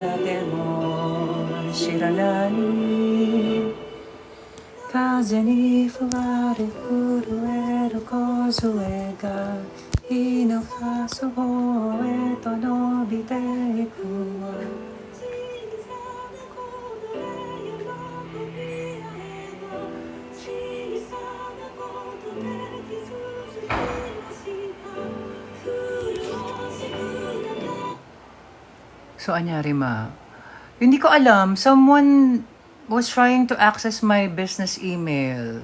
でも知らない風にふわり震える梢が火の葉そへと伸びていくわSo, anyari ma? Hindi ko alam. Someone was trying to access my business email.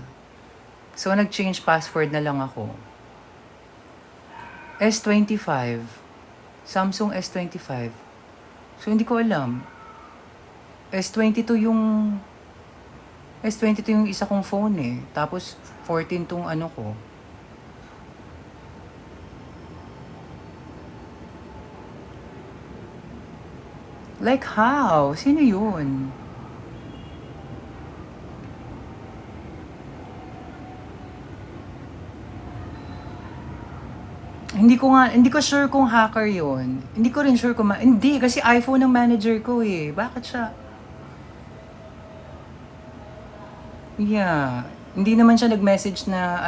So, nag-change password na lang ako. S25. Samsung S25. So, hindi ko alam. S22 yung... S22 yung isa kong phone eh. Tapos, 14 tong ano ko. Like how? Sino yun? Hindi ko sure kung hacker yun. Hindi ko rin sure kung hindi, kasi iPhone ng manager ko eh. Bakit siya? Yeah. Hindi naman siya nag-message na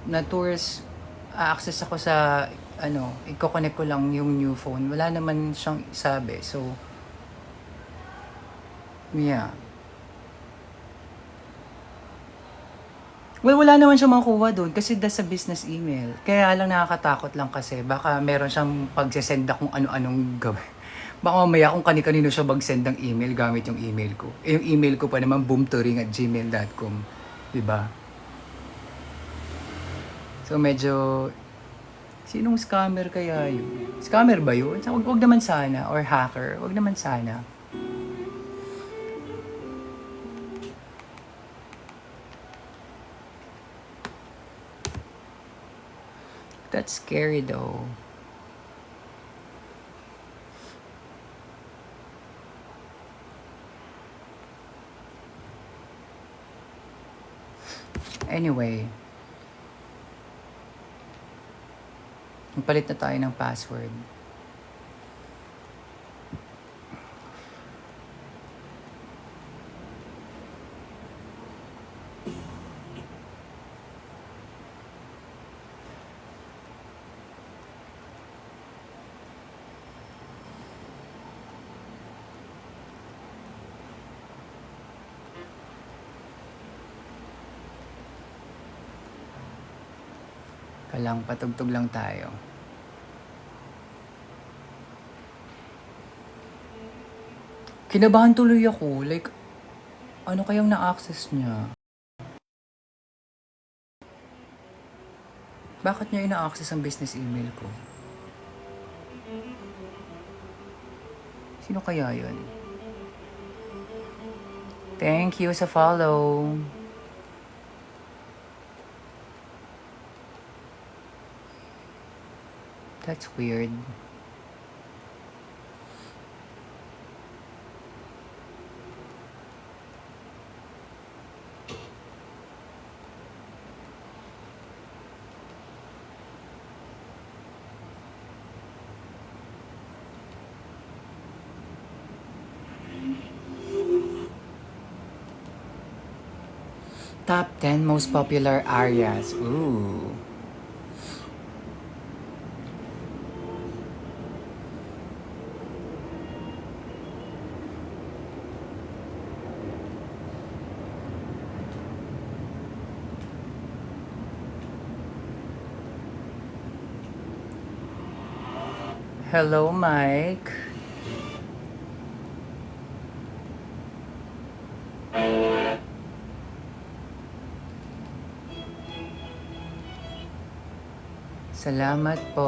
na tours access ako sa i-connect ko lang yung new phone. Wala naman siyang sabi. So, yeah. Well, wala naman siya makuha doon kasi that's a business email. Kaya lang nakakatakot lang kasi baka meron siyang pagsesend akong ano-anong gawin. Baka mamaya kung kani-kanino siya mag-send ng email gamit yung email ko. Eh, yung email ko pa naman boomturing@gmail.com. Diba? So medyo, sinong scammer kaya yun? Scammer ba yun? Wag naman sana. Or hacker. Wag naman sana. That's scary though. Anyway. Magpalit na tayo ng password. Kalang patugtog lang tayo. Kinabahan tuloy ako. Like, ano kayang na-access niya? Bakit niya ina-access ang business email ko? Sino kaya yun? Thank you sa follow. That's weird. Top 10 most popular areas. Ooh. Hello, Mike. Salamat po.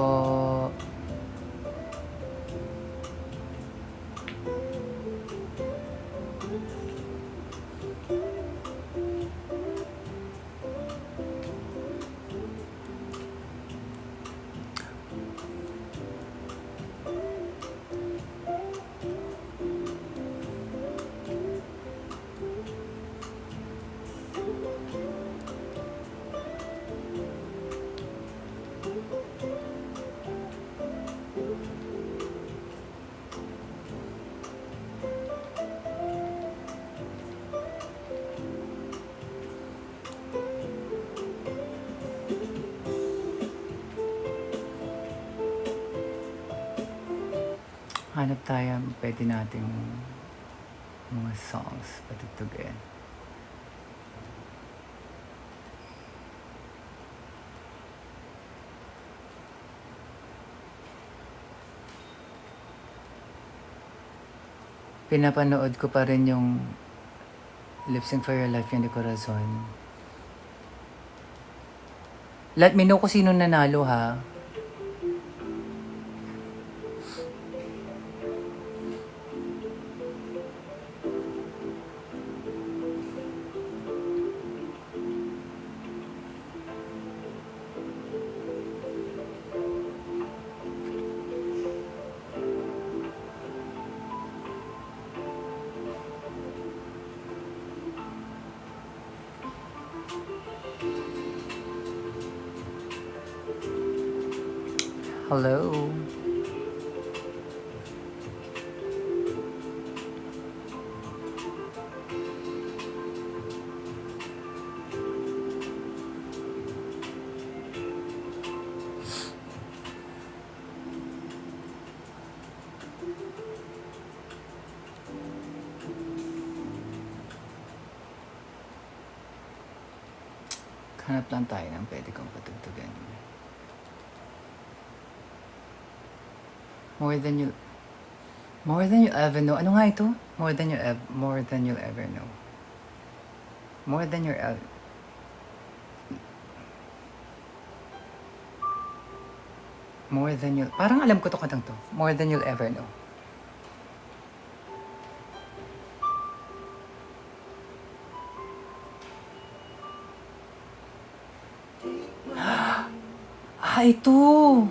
Hanap tayo, pwede nating mga songs patugtugin. Pinapanood ko pa rin yung Lip Sync for Your Life ni Corazon. Let me know kung sino nanalo ha. Hello. Hanap lang tayo ng pwede kong patugtugan. More than you ever know. Ano nga ito? More than you'll ever know. More than you'll ever. More than you'll. Parang alam ko to kantang to. More than you'll ever know. Ito.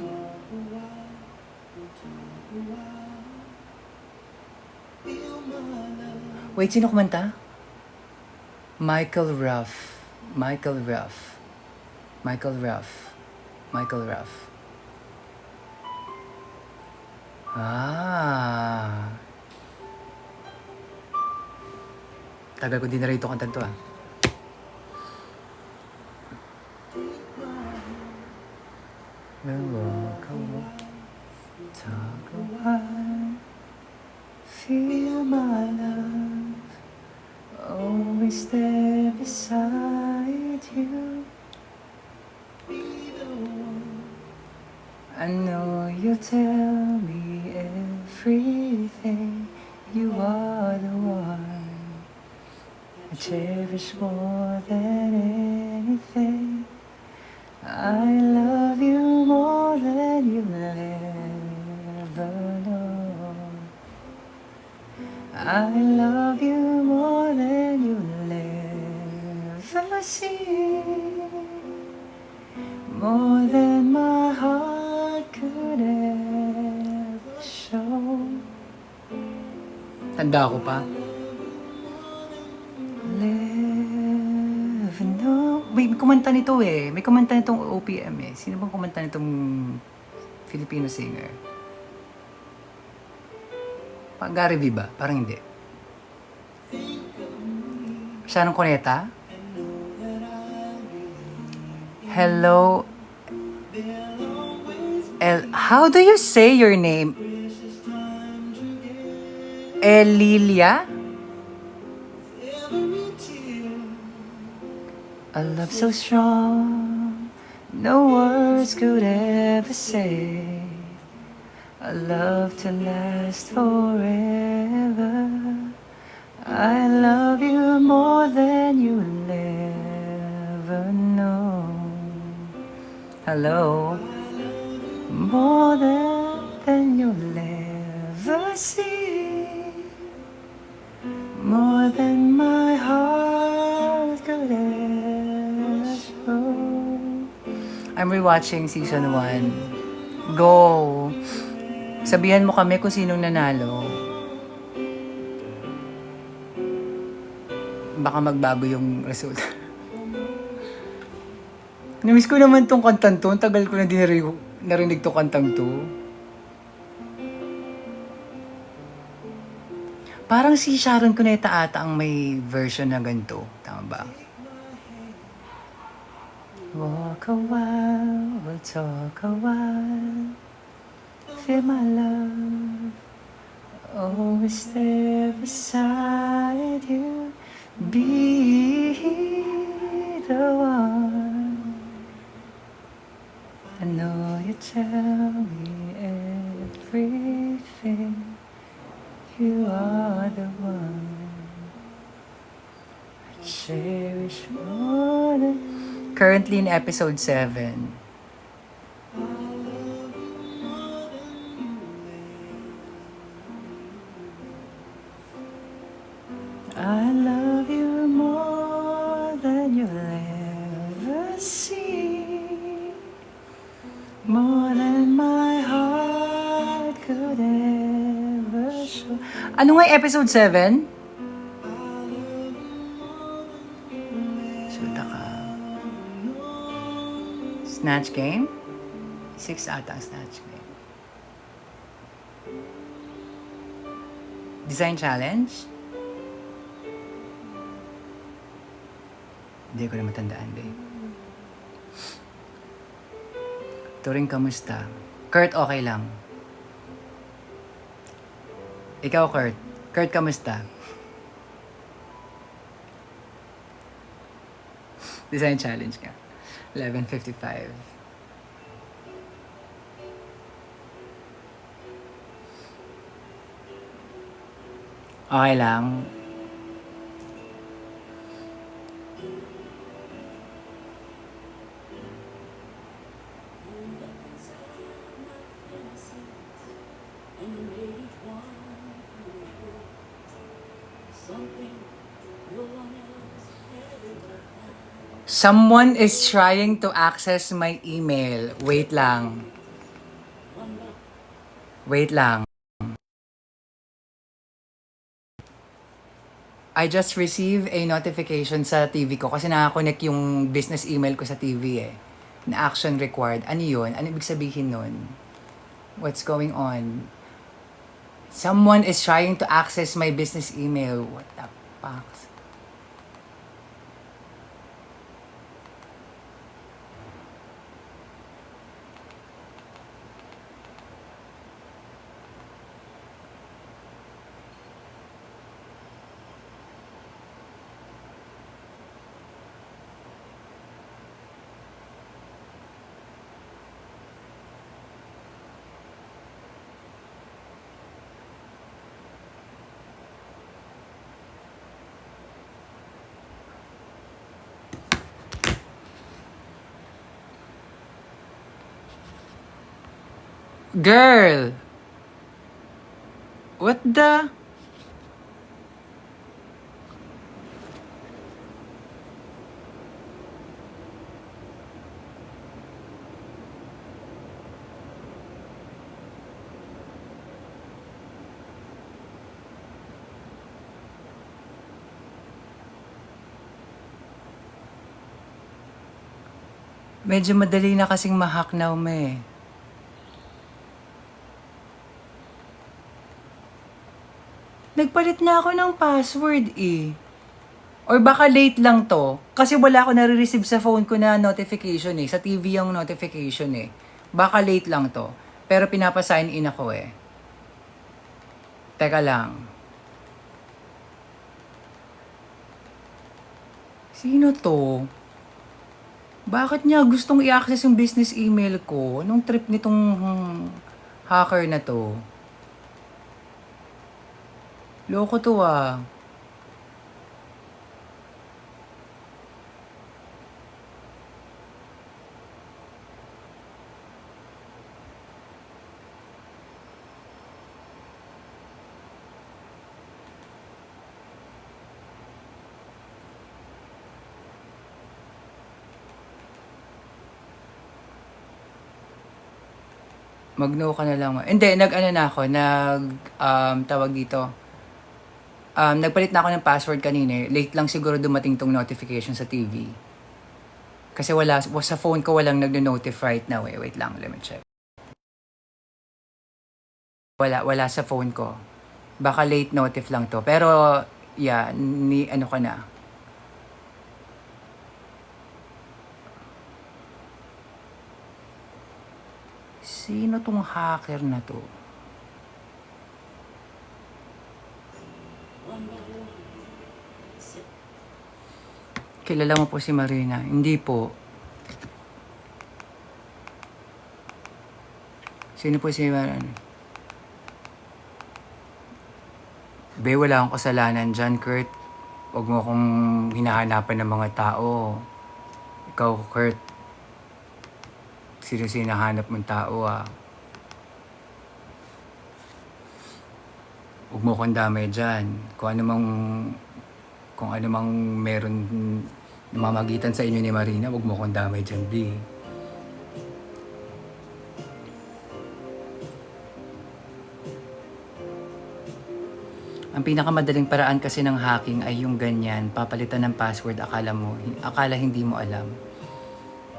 Wait, sino kumanta? Michael Ruff. Ah. Tagal ko din na rin ito kantang to ah. We'll walk a while, talk a while, feel my love, always there beside you. I know you tell me everything, you are the one I cherish more than anything. I love you more than you'll ever know. I love you more than you'll ever see. More than my heart could ever show. Tanda ko pa. May kumanta nito eh. May kumanta nitong OPM eh. Sino bang kumanta nitong Filipino singer? Gary V ba? Parang hindi. Sharon Cuneta? Hello. How do you say your name? Elilia? A love so strong, no words could ever say. A love to last forever. I love you more than you'll ever know. Hello. More than you'll ever see. More than my heart could ever. I'm rewatching season 1. Go! Sabihan mo kami kung sinong nanalo. Baka magbago yung resulta. Namiss ko naman tong kantang to. Tagal ko na narinig tong kantang to. Parang si Sharon Cuneta ata ang may version na ganito. Tama ba? Walk a while, we'll talk a while. Feel my love, always there beside you. Be the one. I know you tell me everything. You are the one I cherish more than... Currently in episode 7. I love you more than you'll ever see. More than my heart could ever show. Ano nga episode 7? Suta ka. Snatch Game? 6 ata ang Snatch Game. Design Challenge? Hindi ko na matandaan, babe. Turing, kamusta? Kurt, okay lang. Ikaw, Kurt. Kurt, kamusta? Design Challenge ka. 11:55. Okay lang. Someone is trying to access my email. Wait lang. Wait lang. I just received a notification sa TV ko kasi nakakonect yung business email ko sa TV eh. Na action required. Ano yun? Ano ibig sabihin nun? What's going on? Someone is trying to access my business email. What the fuck? Girl! What the? Medyo madali na kasing ma-hack now, me. Nagpalit na ako ng password eh. Or baka late lang to. Kasi wala ako nare-receive sa phone ko na notification eh. Sa TV yung notification eh. Baka late lang to. Pero pinapasign in ako eh. Teka lang. Sino to? Bakit niya gustong i-access yung business email ko? Anong trip nitong hacker na to? Loko to ah. Mag-no ka na lang. Hindi, nag-ano na ako, tawag dito. Nagpalit na ako ng password kanina. Late lang siguro dumating tong notification sa TV. Kasi sa phone ko walang nag-notify right now eh. Wait lang, let me check. Wala sa phone ko. Baka late notif lang to. Pero, yeah, ano ka na. Sino tong hacker na to? Kilala mo po si Marina? Hindi po. Sino po si Marina? Be, wala akong kasalanan dyan, Kurt. Huwag mo akong hinahanapan ng mga tao. Ikaw, Kurt. Sino sinahanap mong tao, ah? Huwag mo akong damay dyan. Kung ano mang meron namamagitan sa inyo ni Marina, huwag mo akong damay dyan, B. Ang pinakamadaling paraan kasi ng hacking ay yung ganyan, papalitan ng password, akala hindi mo alam.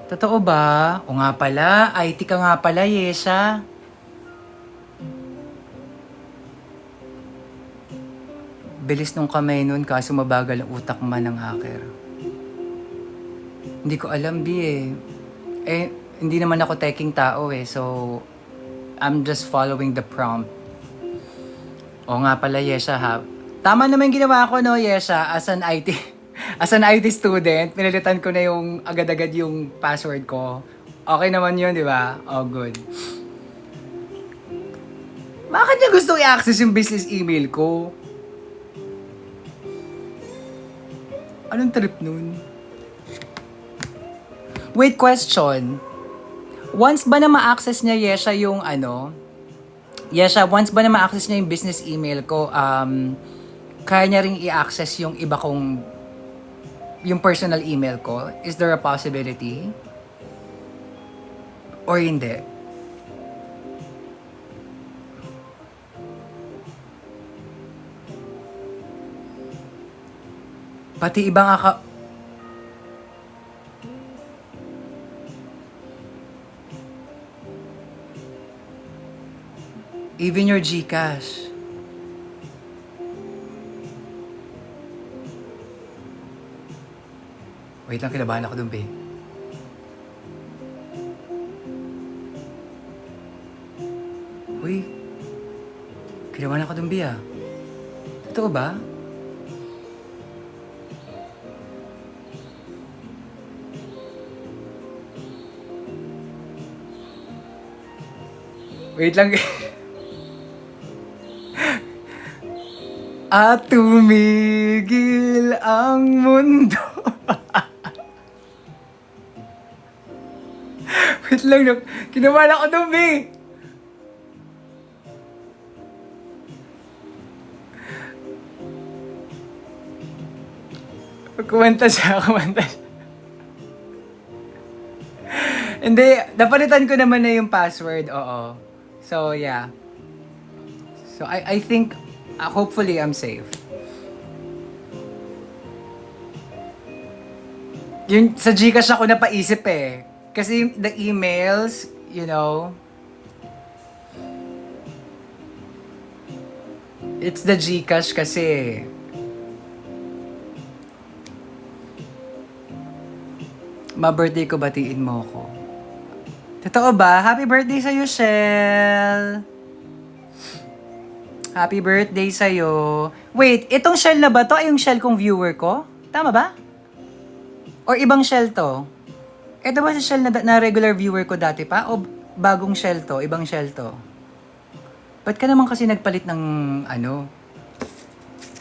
Totoo ba? O nga pala, IT ka nga pala, Yesha. Bilis nung kamay nun, kaso mabagal ang utak man ng hacker. Hindi ko alam, B eh. Hindi naman ako teching tao eh, so I'm just following the prompt. O nga pala, Yesha ha. Tama naman ginawa ko, no, Yesha, as an IT student, pinalitan ko na yung agad-agad yung password ko. Okay naman yun, di ba? Oh, good. Bakit niya gusto i-access yung business email ko? Anong trip nun? Wait, question. Once ba na ma-access niya, Yesha, yung once ba na ma-access niya yung business email ko, kaya niya ring i-access yung iba kong, yung personal email ko? Is there a possibility? Or hindi? Pati ibang even your GCash. Wait lang, kinabahan ako dun, be. Uy, kinabahan ako dun, be, ah. Totoo ba? Wait lang. At tumigil ang mundo. Wait lang, kinabahan ako dun, be. Kumanta siya. Hindi, napalitan ko naman na yung password, oo. So, yeah. So, I think, hopefully, I'm safe. Yung sa GCash ako napaisip eh. Kasi the emails, it's the GCash kasi. Ma-birthday ko, batiin mo ko. Totoo ba? Happy birthday sa'yo, Shell! Happy birthday sa'yo. Wait, itong Shell na ba to ay yung Shell kong viewer ko? Tama ba? Or ibang Shell to? Ito ba si Shell na regular viewer ko dati pa? O bagong Shell to? Ibang Shell to? Ba't ka naman kasi nagpalit ng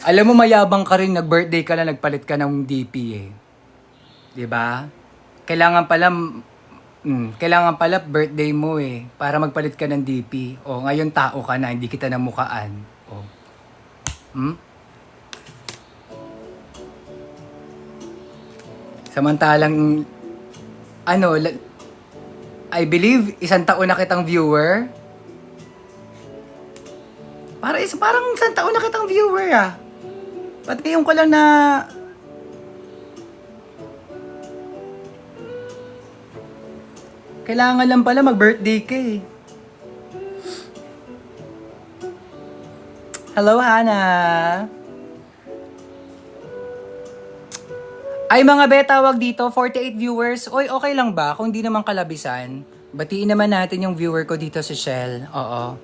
Alam mo, mayabang ka rin, nag-birthday ka na, nagpalit ka ng DP eh. Diba? Kailangan pala birthday mo eh, para magpalit ka ng DP. O, ngayon tao ka na, hindi kita namukaan. O. Samantalang, I believe, 1 taon na kitang viewer. Parang 1 taon na kitang viewer ah. Ba't ngayon ko lang na... Kailangan lang pala mag-birthday ka eh. Hello, Hannah. Ay, mga betawag dito, 48 viewers. Oy, okay lang ba? Kung di naman kalabisan, batiin naman natin yung viewer ko dito si Shell. Oo.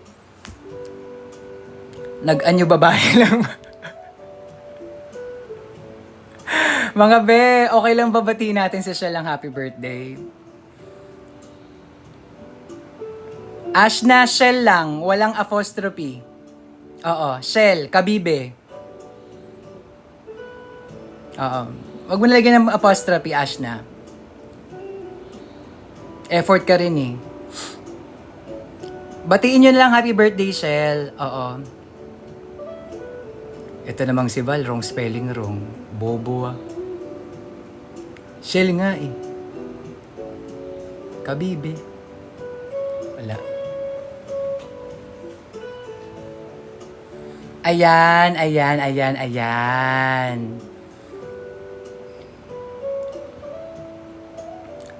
Nag-anyo babae lang. Mga be, okay lang babatiin natin si Shell ang happy birthday. Ashna, Shell lang. Walang apostrophe. Oo, Shell, Kabibe. Oo. Huwag mo nalagyan ng apostrophe, Ashna. Effort ka rin eh. Batiin nyo na lang happy birthday, Shell. Oo. Ito namang si Val, wrong spelling, wrong. Bobo ah. Shell nga eh. Kabibe. Wala. Ayan, ayan, ayan, ayan.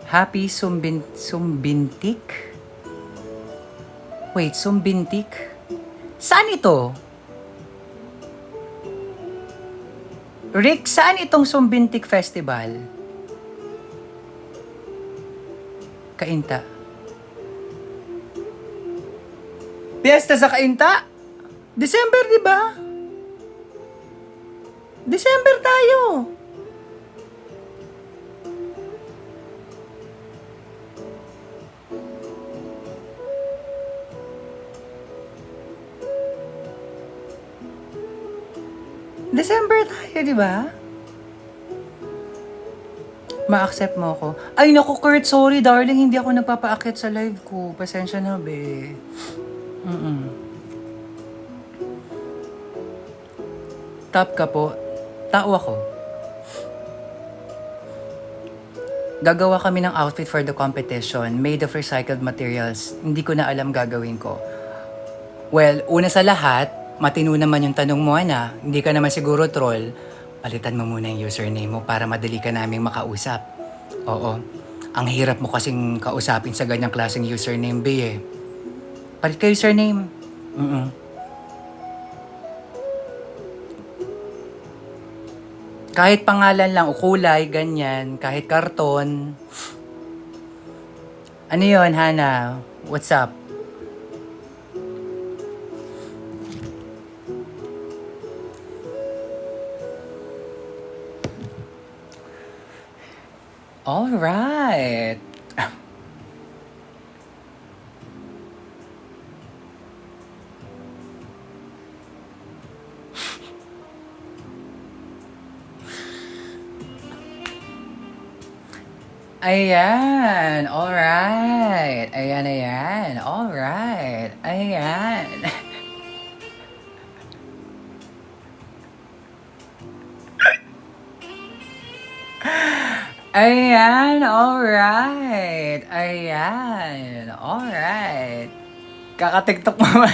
Happy Sumbintik? Wait, Sumbintik? Saan ito? Rick, saan itong Sumbintik Festival? Kainta. Piyesta sa Kainta? December, di ba? December tayo. December tayo, di ba? Ma-accept mo ako. Ay, naku, Kurt, sorry, darling. Hindi ako nagpapa-akit sa live ko. Pasensya na, be. Top ka po. Tao ako. Gagawa kami ng outfit for the competition made of recycled materials. Hindi ko na alam gagawin ko. Well, una sa lahat, matino naman yung tanong mo, Ana. Hindi ka naman siguro troll. Palitan mo muna yung username mo para madali ka naming makausap. Oo. Ang hirap mo kasing kausapin sa ganyang klaseng username, be eh. Palit ka username. Kahit pangalan lang o kulay, ganyan. Kahit karton. Ano yun, Hana? What's up? All right. Ayan. All right. Ayan, ayan. All right. Ayan. Ayan, alright. Ayan, alright. Kaka-TikTok mo ba?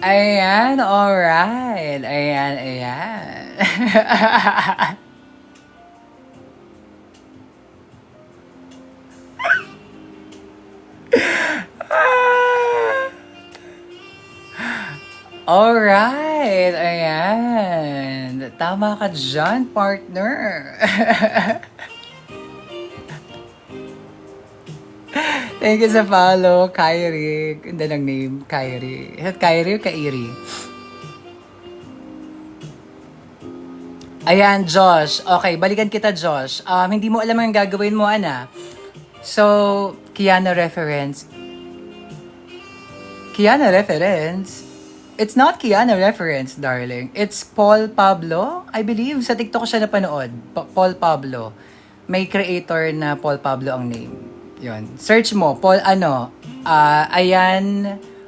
Ayan, alright. Ayan, ayan. Alright, ayan. Tama ka dyan, partner. Thank you sa follow, Kyrie. Ganda ng name, Kyrie. Is it Kyrie o Kairi? Ayan, Josh. Okay, balikan kita, Josh. Hindi mo alam ang gagawin mo, Ana. So, Kiana reference. Kiana reference? It's not Kiana reference, darling. It's Paul Pablo, I believe. Sa TikTok ko siya napanood. Paul Pablo. May creator na Paul Pablo ang name. Yun. Search mo, Paul ayan,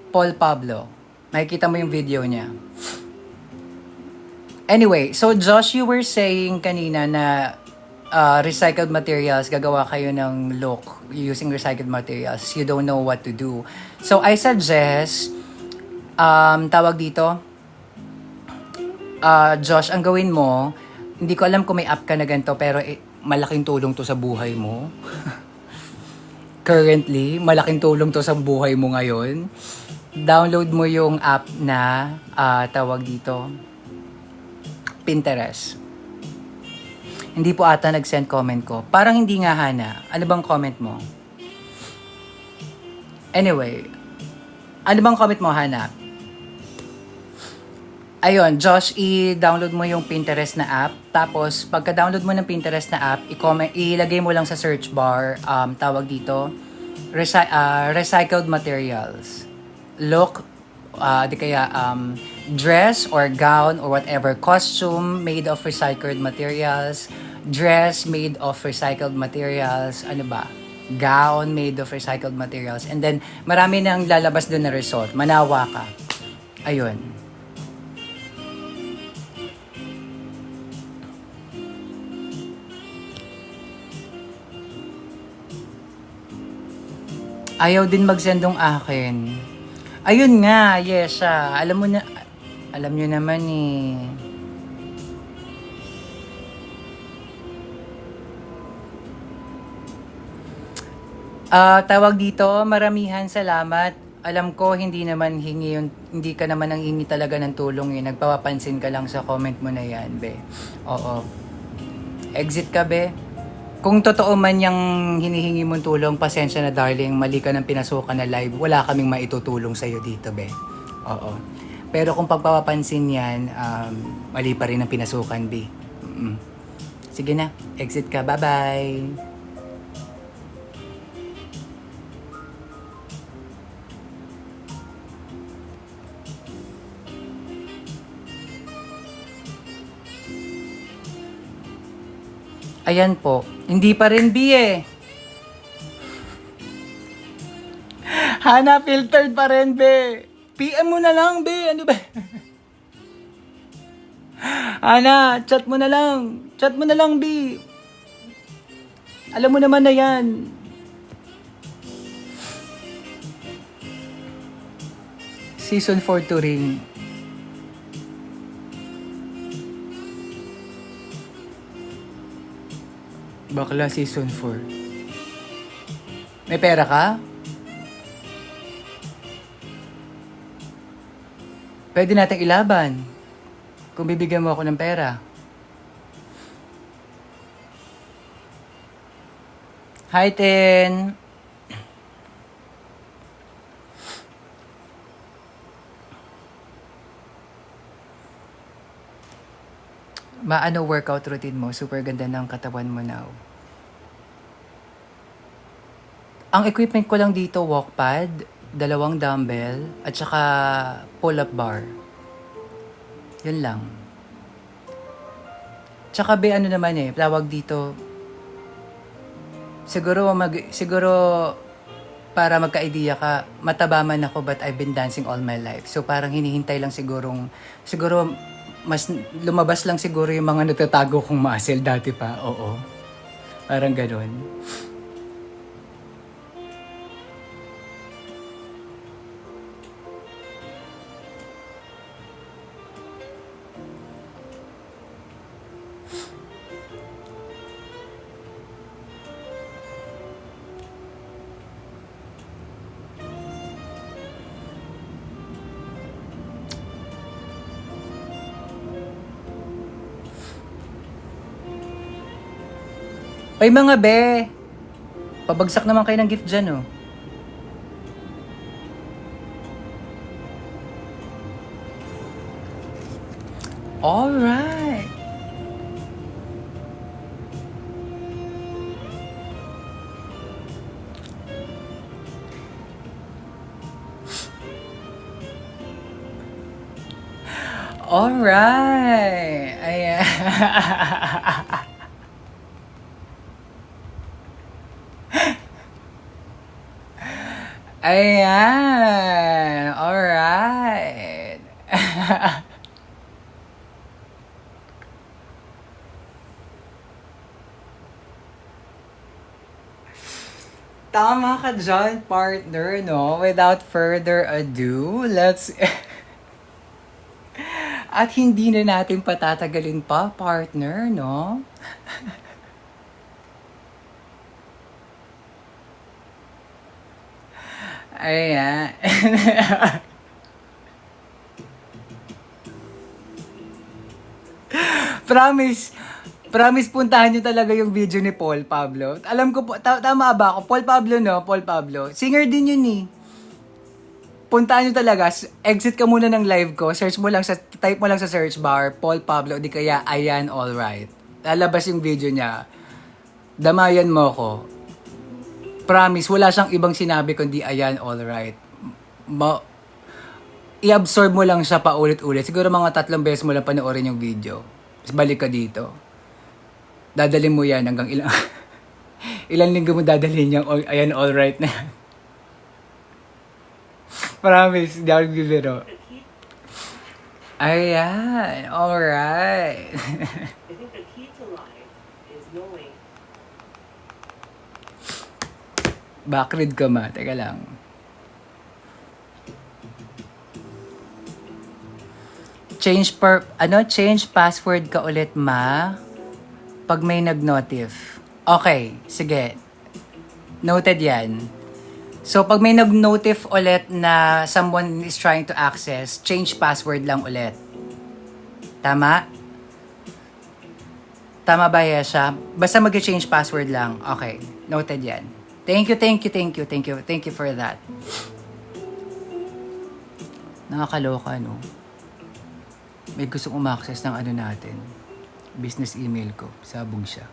Paul Pablo. Makikita mo yung video niya. Anyway, so Josh, you were saying kanina na recycled materials, gagawa kayo ng look using recycled materials. You don't know what to do. So I suggest, tawag dito, Josh, ang gawin mo, hindi ko alam kung may app ka na ganito, pero malaking tulong to sa buhay mo. Currently, malaking tulong to sa buhay mo ngayon. Download mo yung app na, tawag dito, Pinterest. Hindi po ata nag-send comment ko. Parang hindi nga, Hana. Ano bang comment mo? Anyway, ano bang comment mo, Hana? Ayun, Josh, i-download mo yung Pinterest na app. Tapos, pagka-download mo ng Pinterest na app, ilagay mo lang sa search bar, tawag dito, recycled materials. Look, di kaya, dress or gown or whatever, costume made of recycled materials, dress made of recycled materials, ano ba? Gown made of recycled materials. And then, marami nang lalabas doon na result. Manawa ka. Ayun. Ayaw din magsendong akin. Ayun nga, yes, alam mo na, alam nyo naman eh. Tawag dito, maramihan salamat. Alam ko hindi naman hindi ka naman ang hingi talaga ng tulong eh. Nagpapapansin ka lang sa comment mo na yan, be. Oo. Exit ka, be. Kung totoo man yung hinihingi mong tulong, pasensya na darling, mali ka ng pinasukan na live. Wala kaming maitutulong sa'yo dito, be. Oo. Pero kung pagpapapansin yan, mali pa rin ang pinasukan, be. Sige na, exit ka. Bye-bye. Ayan po. Hindi pa rin, B eh. Hana, filtered pa rin, B. PM mo na lang, B. Ano ba? Hana, chat mo na lang. Chat mo na lang, B. Alam mo naman na yan. Season 4 to ring. Bakla season 4. May pera ka? Pwede nating ilaban. Kung bibigyan mo ako ng pera. Hi, Ten. Maano workout routine mo? Super ganda ng katawan mo now. Ang equipment ko lang dito, walk pad, 2 dumbbell, at saka pull-up bar. Yun lang. Tsaka be ano naman eh, tawag dito, siguro para magka-idea ka, mataba man ako but I've been dancing all my life. So parang hinihintay lang siguro mas lumabas lang siguro yung mga natatago kong muscle dati pa. Oo. Parang gano'n. Ay mga be, pabagsak naman kayo ng gift dyan, oh. Alright. Alright. Ayan. Ayan. Alright. Tama ka dyan, partner, no? Without further ado, let's... At hindi na natin patatagalin pa, partner, no? Ayan. Promise. Promise, puntahan nyo talaga yung video ni Paul Pablo. Alam ko po, tama ba ako? Paul Pablo, no? Paul Pablo. Singer din yun eh. puntaan nyo talaga, exit ka muna ng live ko, type mo lang sa search bar, Paul Pablo, di kaya Ayan Alright. Lalabas yung video niya. Damayan mo ko. Promise, wala siyang ibang sinabi kundi Ayan Alright. I-absorb mo lang siya paulit-ulit. Siguro mga 3 beses mo lang panoorin yung video. Tapos balik ka dito. Dadalhin mo yan hanggang ilang... ilang linggo mo dadalhin yung Ayan Alright na yan. Promise, di ako nagbibiro. Ayan, alright. I think the key to life is knowing. Backread ka ma, teka lang. Change password ka ulit ma. Pag may nag-notif. Okay, sige. Noted yan. So, pag may nag-notif ulit na someone is trying to access, change password lang ulit. Tama? Tama ba, Yesha? Basta mag-change password lang. Okay, noted yan. Thank you for that. Nakakaloka, no? May gustong umaccess ng ano natin. Business email ko. Sabog siya.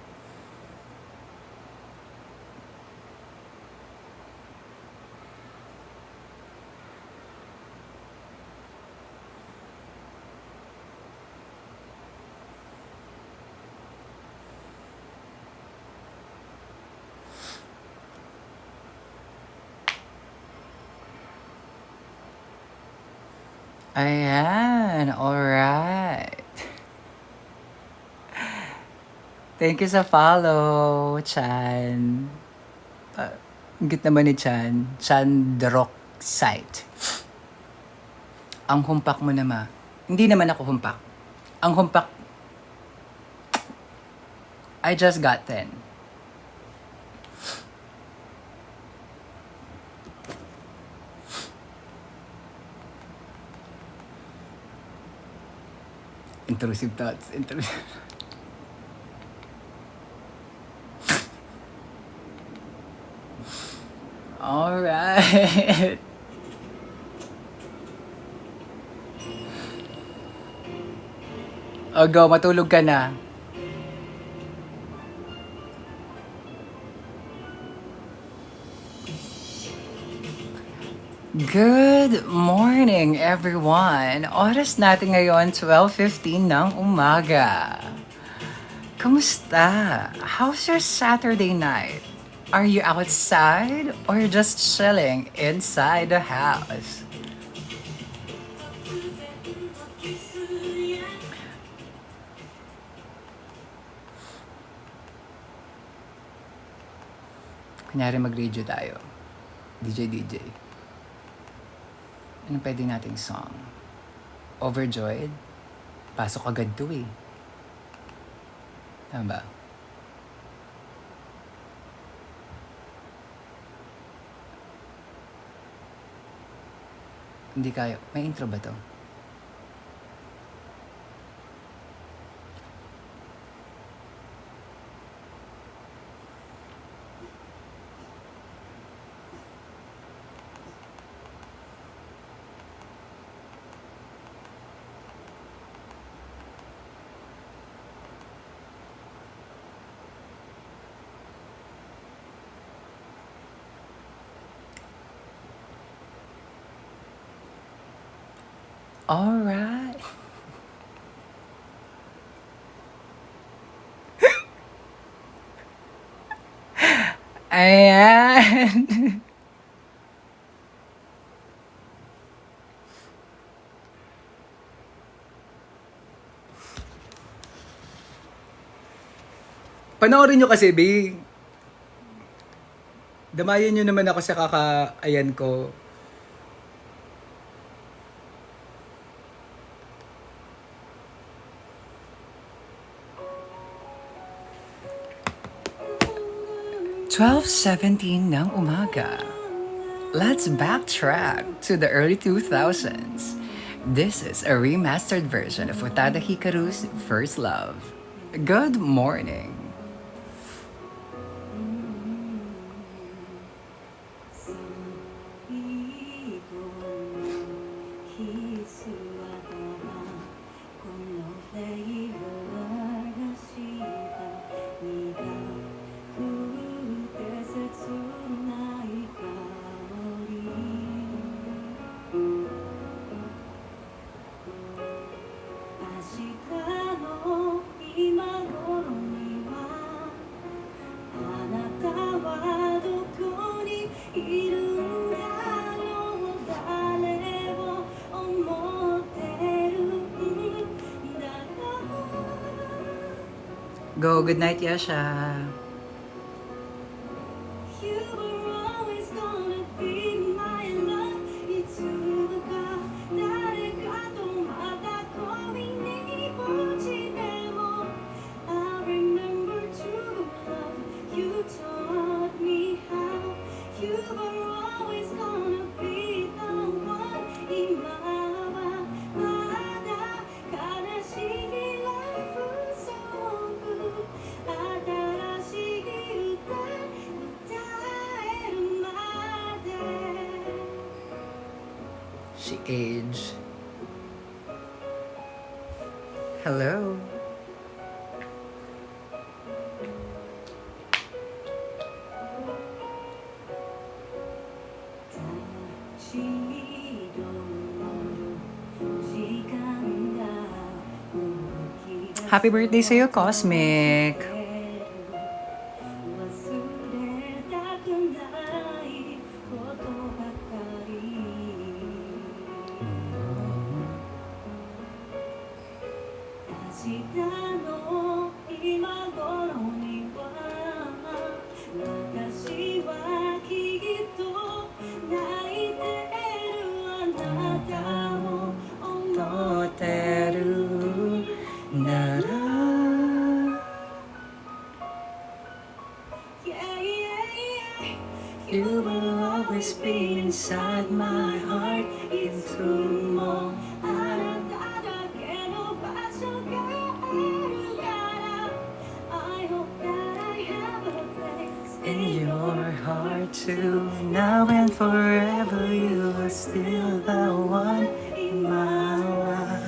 Ayan, alright. Thank you sa follow, Chan. Ang cute naman ni Chan. Chan the Rock Site. Ang humpak mo naman. Hindi naman ako humpak. Ang humpak, I just got 10. Intrusive thoughts. Alright. O go, matulog ka na. Good morning, everyone! Oras natin ngayon, 12:15 ng umaga. Kamusta? How's your Saturday night? Are you outside or just chilling inside the house? Kunyari mag-radio tayo. DJ. Ano pwede nating song? Overjoyed? Pasok agad to eh. Tama ba? Hindi kaya. May intro ba to? Alright. Ayan. Panoorin nyo kasi, B. Damayan nyo naman ako sa kaka-ayan ko. "12:17 ng umaga. Let's backtrack to the early 2000s. This is a remastered version of Utada Hikaru's First Love. Good morning." Go, good night, Yasha. You were always gonna be my love. 이투가 나를 가도 마다 고민이 무지되고 I remember to love. You taught me how. You were always gonna be the one. 이마마마다 가는 시기 life was so good. 아다라시기 She aged. Hello. Happy birthday sa'yo, Cosmic. You will always be inside my heart into more. In your heart too, now and forever you are still the one in my life.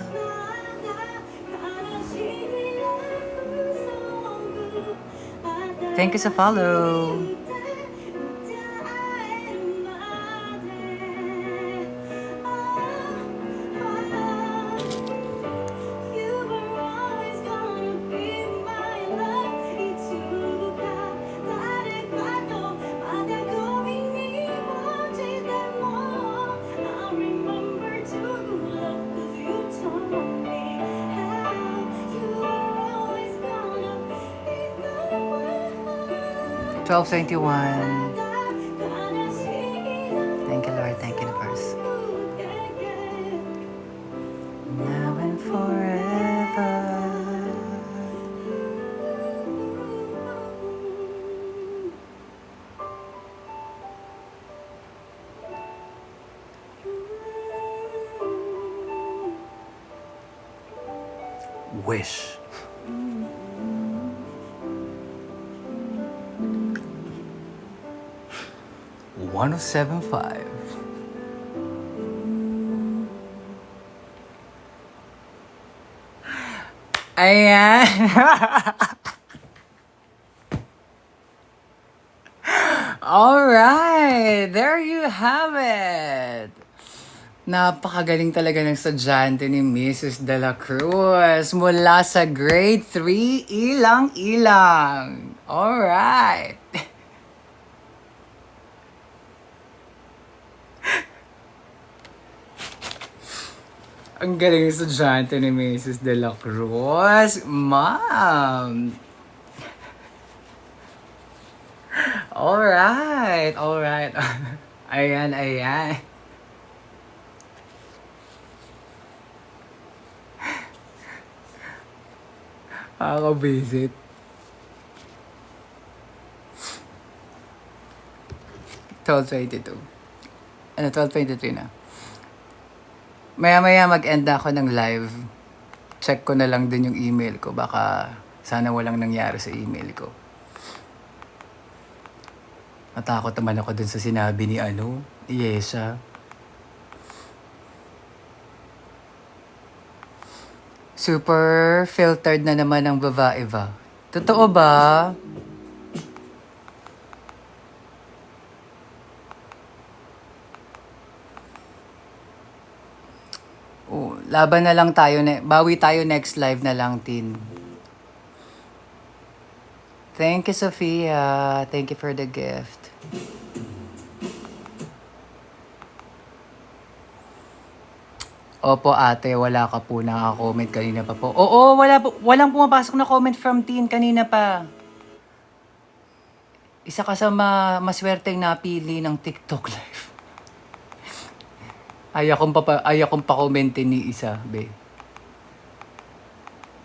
Thank you sa follow. $12.21. Thank you, Lord. Thank you, universe. Now and forever. Wish. One oh 7.5. Ayan. Alright, there you have it. Napakagaling talaga ng estudyante ni Mrs. De La Cruz mula sa grade 3, ilang-ilang. Alright. Ang galing ng estudyante ni Mrs. De La Cruz. Ma'am. Alright, alright. Ayan, ayan. Nakaka-visit. $12.22. Ano, 12.23 na. Maya-maya mag-end na ako ng live. Check ko na lang din yung email ko. Baka sana walang nangyari sa email ko. Natakot naman ako dun sa sinabi ni Yesha. Super filtered na naman ang babae ba? Totoo ba? Oh, laban na lang tayo. Bawi tayo next live na lang, Tin. Thank you, Sophia. Thank you for the gift. Opo ate, wala ka po naka-comment kanina pa po. Oo, walang pumapasok na comment from teen kanina pa. Isa ka sa maswerteng napili ng TikTok live. Ayaw kong pa-commentin ni isa, be.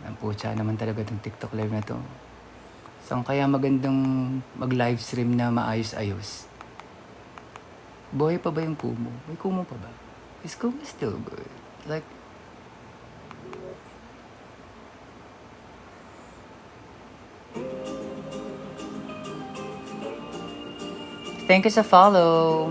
Ang putya naman talaga itong TikTok live na to. Saan kaya magandang mag-live stream na maayos-ayos? Buhay pa ba yung Kumu? May Kumu pa ba? Is Kumu still good? Like, thank you sa follow.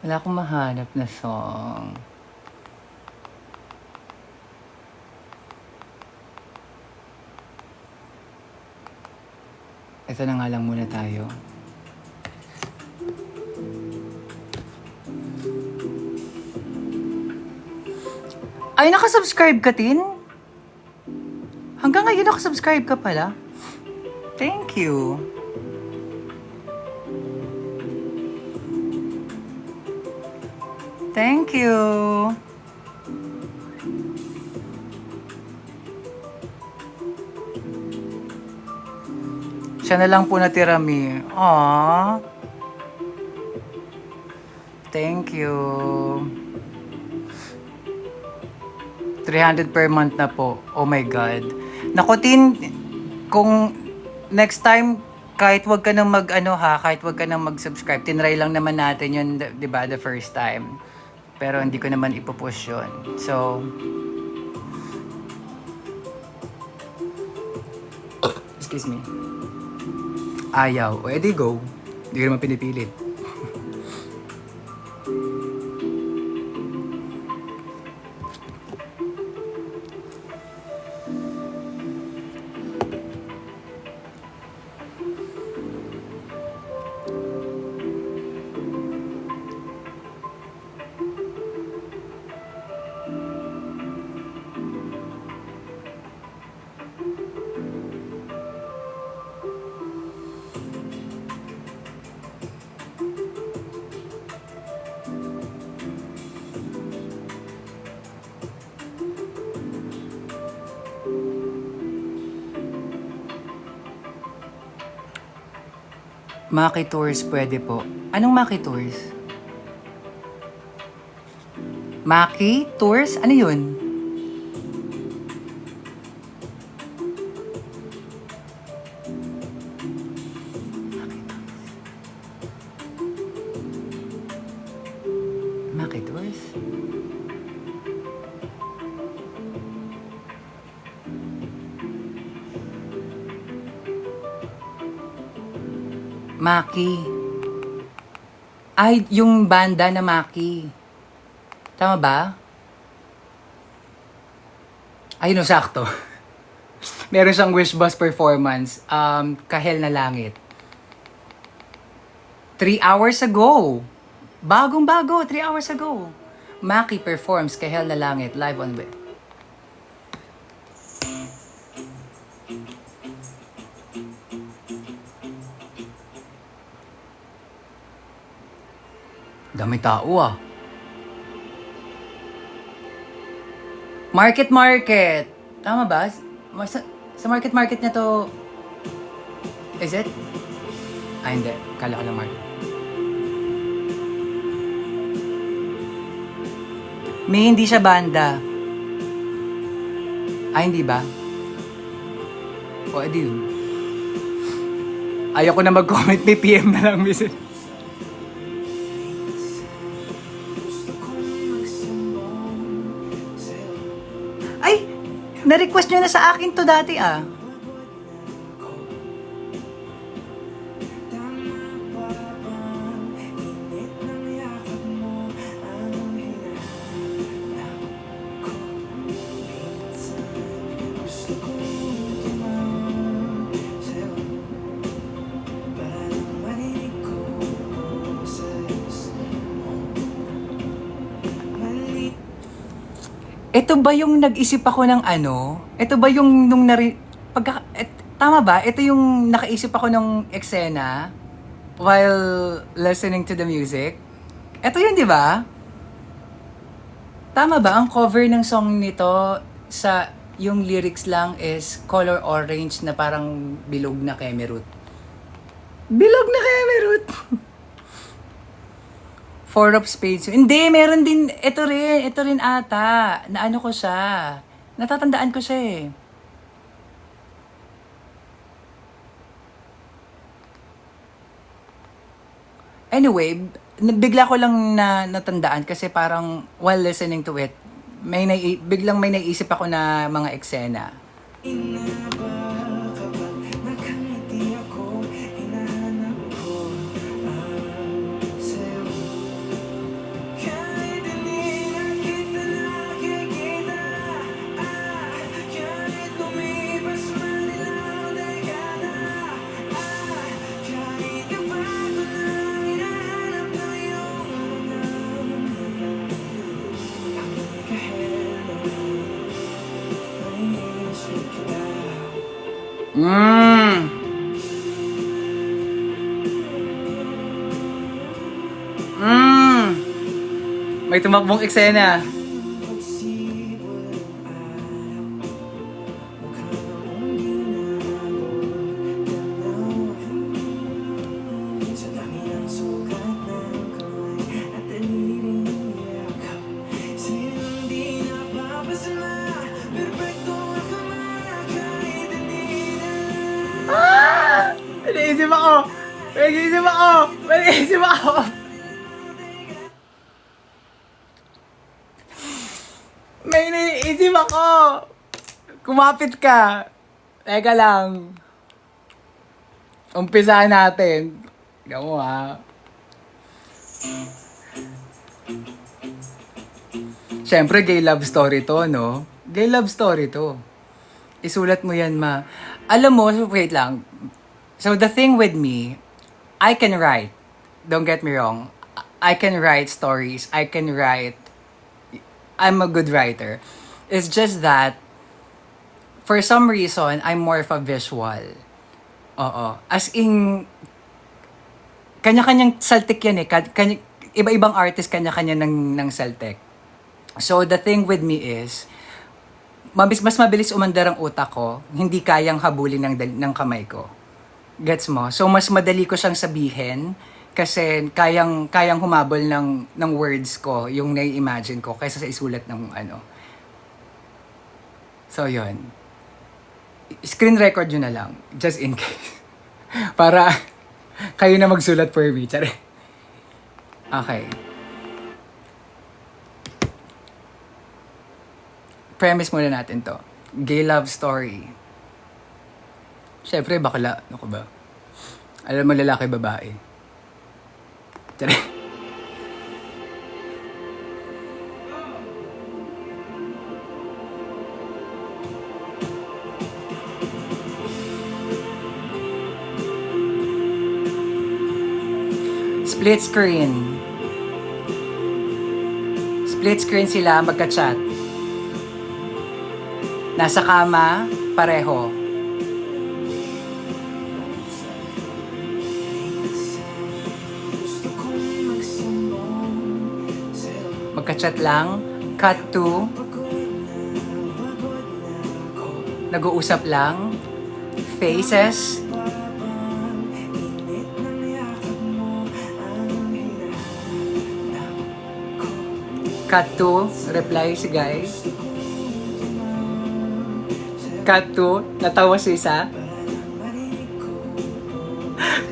Wala akong mahanap na song. Ito na nga lang muna tayo. Ay, nakasubscribe ka, Tin? Hanggang ngayon nakasubscribe ka pala? Thank you. Thank you. Siya na lang po natira, Mi. Aww. Thank you. 300 per month na po. Oh my God. Naku, Tin, kung next time, kahit wag ka nang kahit wag ka nang mag-subscribe, tinry lang naman natin yun, di ba, the first time. Pero hindi ko naman ipupush yun. So, excuse me. Ayaw. O, edi go. Hindi ko naman pinipilit. Maki Tours pwede po. Anong Maki Tours? Maki Tours? Ano yun? Maki Tours? Maki. Ay, yung banda na Maki. Tama ba? Ayun, no, sakto. Meron siyang Wish Bus performance. Kahel na Langit. 3 hours ago. Bagong-bago, 3 hours ago. Maki performs Kahel na Langit live on web. Dami tao ah. Market. Tama ba? Sa market niya to... Is it? Ah, hindi. Kala ko lang market. May hindi siya banda. Ay, hindi ba? O, edi yun. Ayaw ko na mag-comment, may PM na lang, miss. Ay! Na-request nyo na sa akin to dati, ah. Ito ba yung nag-isip ako ng ano? Ito ba yung nung tama ba? Ito yung nakaisip ako ng eksena while listening to the music? Ito yun, di ba? Tama ba? Ang cover ng song nito sa yung lyrics lang is color orange na parang bilog na kemerut. Bilog na kemerut! Four of Spades. Hindi, meron din. Ito rin ata. Naano ko siya. Natatandaan ko siya eh. Anyway, bigla ko lang natandaan kasi parang while listening to it, biglang may naisip ako na mga eksena. May tumakbong eksena. Naisip ako! May naisip ako! Kumapit ka! Teka lang. Umpisahan natin. Tignan mo ha. Siyempre, gay love story to, no? Gay love story to. Isulat mo yan, ma. Alam mo, wait lang. So, the thing with me, I can write. Don't get me wrong. I can write stories. I'm a good writer. It's just that, for some reason, I'm more of a visual. Oo. As in, kanya-kanyang saltik yan eh. Iba-ibang artist, kanya-kanya ng saltik. So, the thing with me is, mas mabilis umandar ang utak ko, hindi kayang habulin ng kamay ko. Gets mo? So, mas madali ko siyang sabihin kasi kayang humabol ng words ko, yung nai-imagine ko, kaysa sa isulat ng ano. So, yun. Screen record yun na lang, just in case. Para kayo na magsulat for me. Tsari. Okay. Premise muna natin to. Gay love story. Siyempre, bakla. Ano ko ba? Alam mo, lalaki, babae. Tara. Split screen. Split screen sila, magka-chat. Nasa kama, pareho. Magka-chat lang, cut to, nag-uusap lang, faces, cut to, reply si guy. Cut 2, natawa si isa.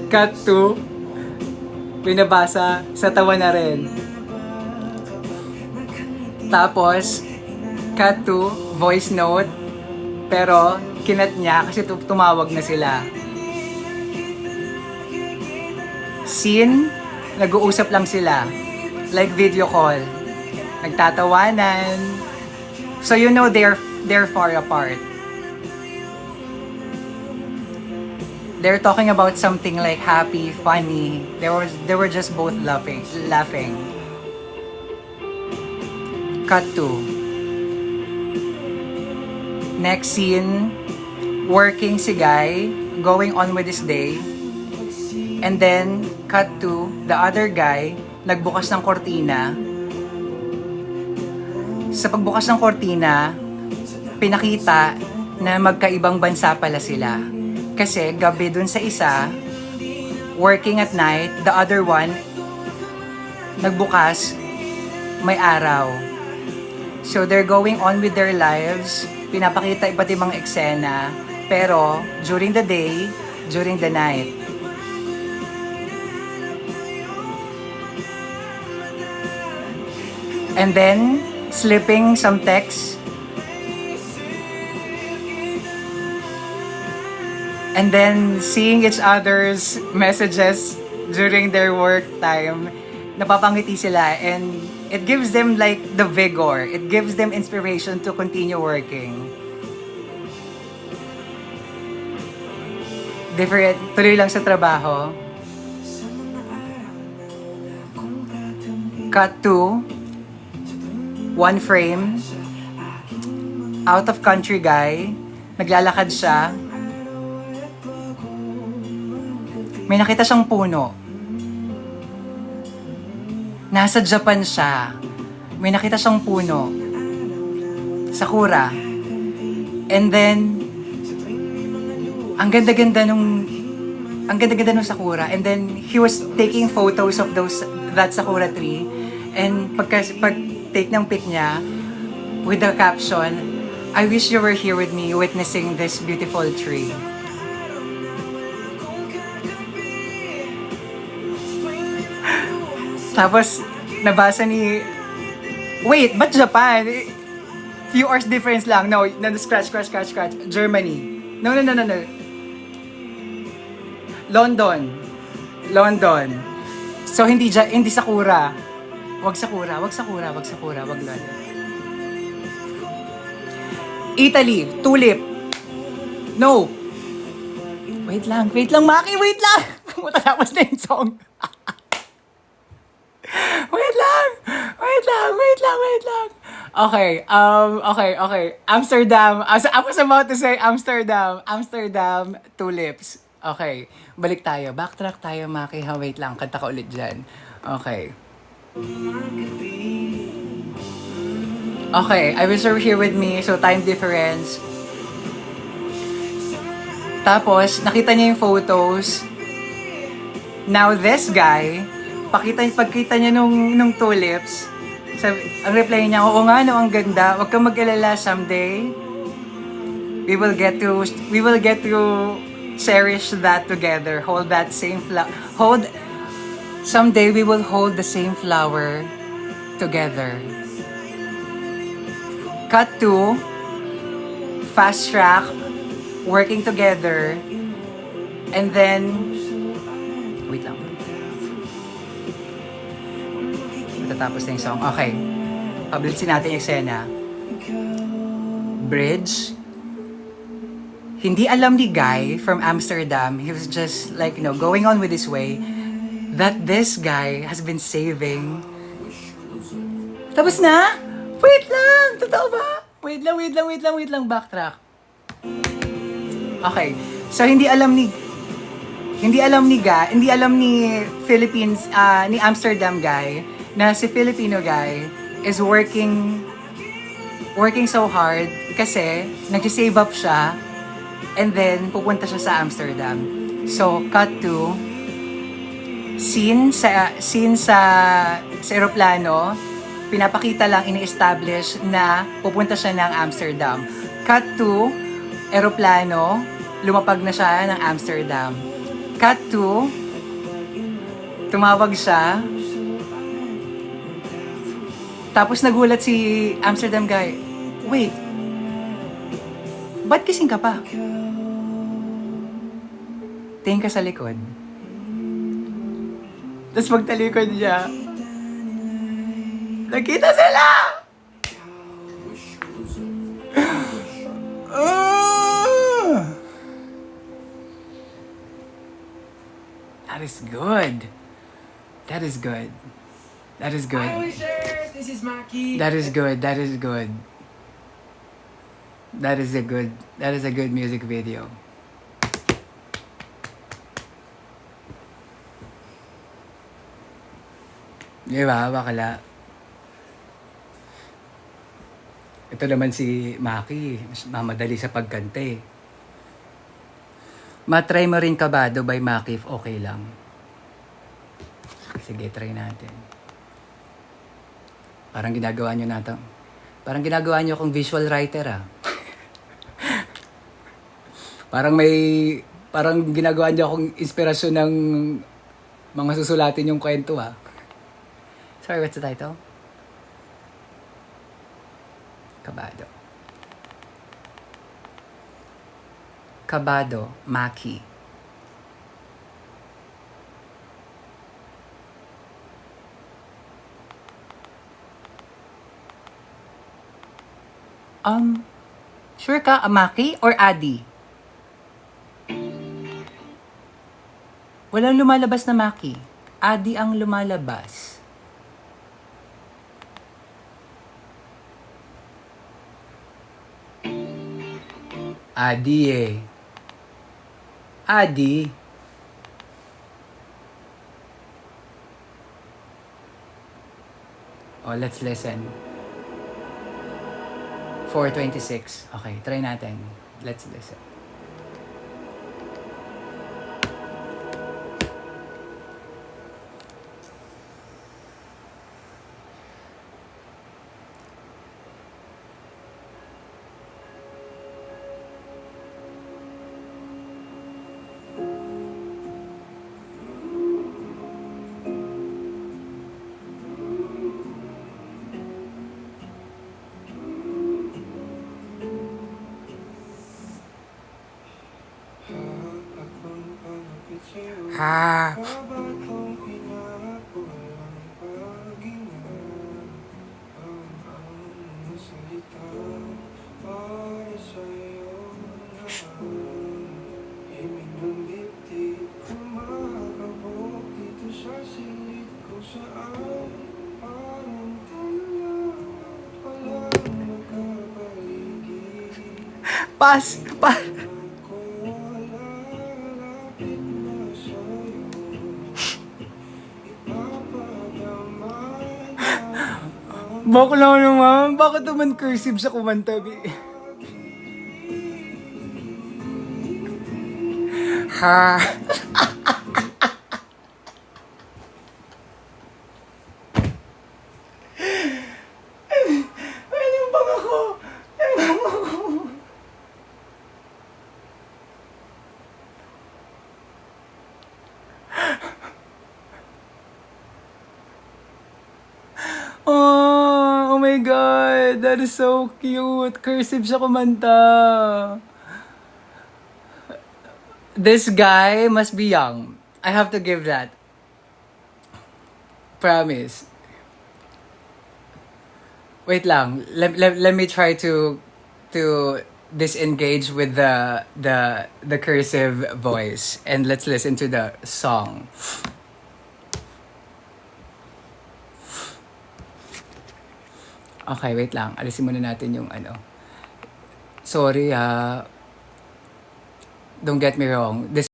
Cut 2, binabasa, sa tawa na rin. Tapos, cut 2, voice note, pero kinat niya kasi tumawag na sila. Scene, nag-uusap lang sila. Like video call. Nagtatawanan. So you know they're far apart. They're talking about something like happy, funny. They were just both laughing. Cut to next scene, working si Guy, going on with his day. And then, cut to the other guy, nagbukas ng kortina. Sa pagbukas ng kortina, pinakita na magkaibang bansa pala sila. Kasi gabi dun sa isa, working at night, the other one, nagbukas, may araw. So they're going on with their lives, pinapakita iba't ibang eksena, pero during the day, during the night. And then, slipping some text. And then, seeing each other's messages during their work time, napapangiti sila, and it gives them like the vigor. It gives them inspiration to continue working. Different, tuloy lang sa trabaho. Cut to one frame, out of country guy, naglalakad siya. May nakita siyang puno. Nasa Japan siya. May nakita siyang puno. Sakura. And then, ang ganda-ganda nung sakura. And then, he was taking photos of that sakura tree. And pag take ng pic niya, with the caption, "I wish you were here with me witnessing this beautiful tree." Tapos, nabasa ni... Wait, ba't Japan? Few hours difference lang. No, scratch. Germany. No. London. So, hindi Sakura. Wag Sakura. Wag London. Italy, tulip. No. Wait lang, Maki, wait lang. Matapos na yung song. Wait lang. Okay. Amsterdam. I was about to say Amsterdam, tulips. Okay. Balik tayo. Backtrack tayo, Maki. Wait lang. Kanta ka ulit dyan. Okay. I wish you were here with me. So, time difference. Tapos, nakita niya yung photos. Now, this guy, pagkita niya nung tulips, ang reply niya, oo nga, no, ang ganda. Huwag kang mag-alala, someday, we will get to cherish that together. Hold that same someday we will hold the same flower together. Cut to fast track, working together, and then wait lang. Matatapos na yung song. Okay. Pabilisin natin yung eksena. Bridge. Hindi alam ni Guy from Amsterdam, he was just like, going on with his way, that this guy has been saving. Tapos na? Wait lang! Totoo ba? Wait lang. Backtrack. Okay. So, hindi alam ni Philippines, ni Amsterdam guy, na si Filipino guy is working so hard kasi nag-save up siya and then pupunta siya sa Amsterdam. So, cut to scene sa eroplano, pinapakita lang, ini-establish na pupunta siya ng Amsterdam. Cut to eroplano, lumapag na siya ng Amsterdam. Cut to, tumawag siya, tapos nagulat si Amsterdam guy, wait, ba't kising ka pa? Tingin ka sa likod. Tapos magtalikod siya. Nakita sila! That is good. That is good. That is good. Hi, Wishers! This is Maki. That is good. That is good. That is a good music video. Di ba, bakala? Ito naman si Maki, mas mamadali sa pagkante. Matry mo rin Kabado by Maki if okay lang. Sige, try natin. Parang ginagawa nyo natin. Parang ginagawa nyo akong visual writer ah. Parang ginagawa nyo akong inspirasyon ng mga susulatin yung kwento ah. Sorry, what's the title? Kabado. Kabado, Maki. Sure ka, Maki or Adi? Walang lumalabas na Maki. Adi ang lumalabas. Adi eh. Adi. Oh, let's listen. 4:26. Okay, try natin. Let's listen. Ha. Pas. Bakla naman. Bakit naman cursive sa kumanta, bi? Ha? Anong bang ako? Oh my God, that is so cute. Cursive siya kumanta. This guy must be young. I have to give that. Promise. Wait lang. Let me try to disengage with the cursive voice and let's listen to the song. Okay, wait lang. Alisin muna natin yung ano. Sorry don't get me wrong. This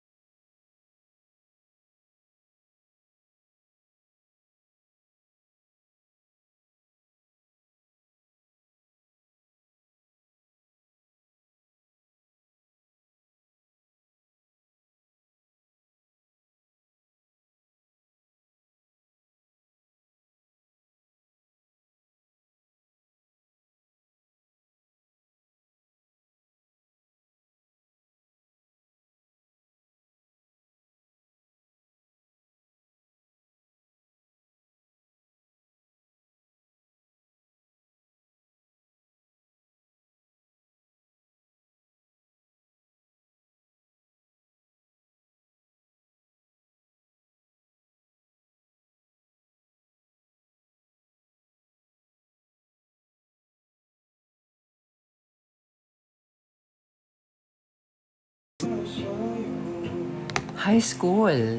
High school.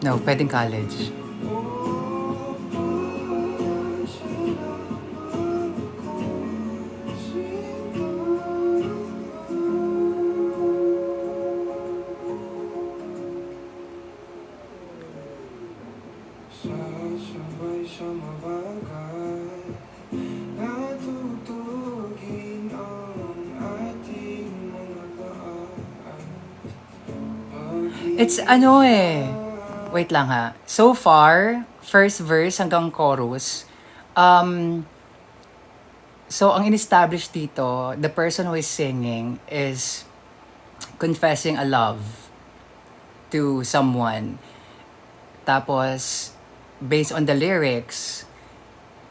No, pwedeng college. Sasabay sa mabagay, natutugin ang ating mga paan. It's ano eh. Wait lang ha. So far, first verse hanggang chorus. So ang in-establish dito, the person who is singing is confessing a love to someone. Tapos, based on the lyrics,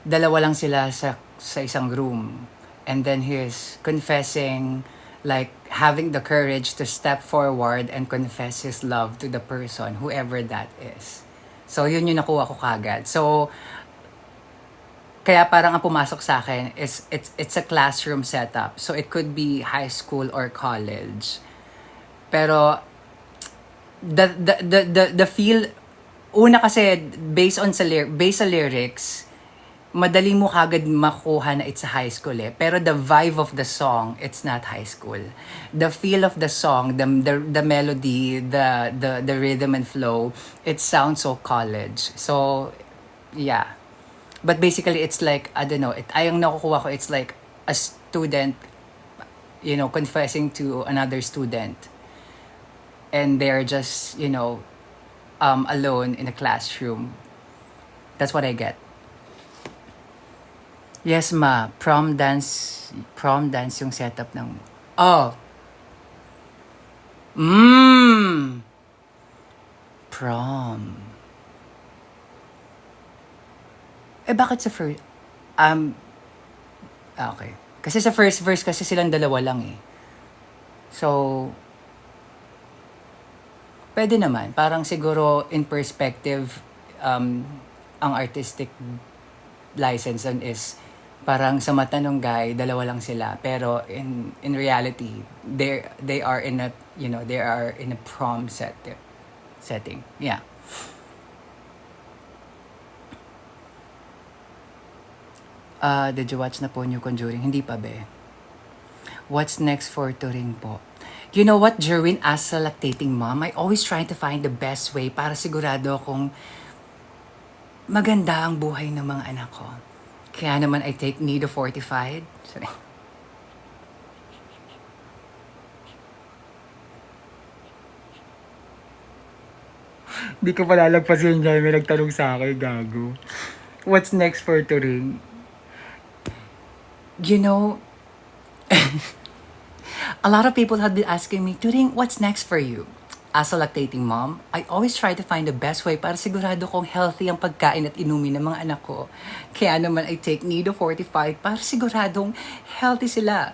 dalawa lang sila sa isang room. And then he's confessing, like, having the courage to step forward and confess his love to the person, whoever that is. So, yun yung nakuha ko kagad. So, kaya parang ang pumasok sa akin is it's a classroom setup. So, it could be high school or college. Pero, the feel, una kasi based sa lyrics, madali mo kagad makuha na it's a high school eh. Pero the vibe of the song, it's not high school. The feel of the song, the melody, the rhythm and flow, it sounds so college. So, yeah. But basically, it's like, I don't know, ayang nakukuha ko, it's like a student, confessing to another student. And they're just, alone in a classroom. That's what I get. Yes, ma. Prom dance yung setup ng... Oh! Prom. Bakit sa first... Okay. Kasi sa first verse kasi silang dalawa lang eh. So... Pwede naman. Parang siguro in perspective, ang artistic license is parang sa mata ng guy, dalawa lang sila. Pero in reality, they are in a, they are in a prom setting. Yeah. Did you watch na po New Conjuring? Hindi pa be. What's next for Turing po? You know what, Jerwin, as a lactating mom, I always try to find the best way para sigurado akong maganda ang buhay ng mga anak ko. Kaya naman I take Nido Fortified. Sorry. Di ko palalagpasin niya. May nagtanong sa akin, gago. What's next for Turing? You know, a lot of people have been asking me, Turing, what's next for you? As a lactating mom, I always try to find the best way para sigurado kong healthy ang pagkain at inumin ng mga anak ko. Kaya naman I take Nido Fortified para siguradong healthy sila.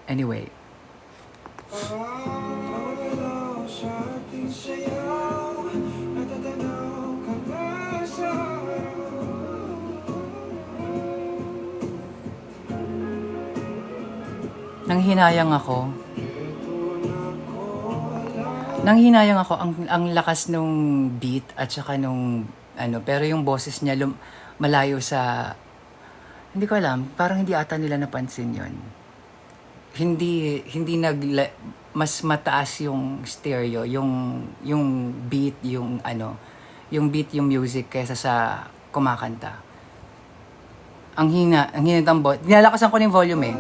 Anyway. Nanghinayang ako ang lakas nung beat at saka nung pero yung boses niya malayo sa hindi ko alam, parang hindi ata nila napansin yon. Hindi mas mataas yung stereo, yung beat, yung beat, yung music kaysa sa kumakanta. Ang hina ng bot. Nilalakasan ko ng volume eh.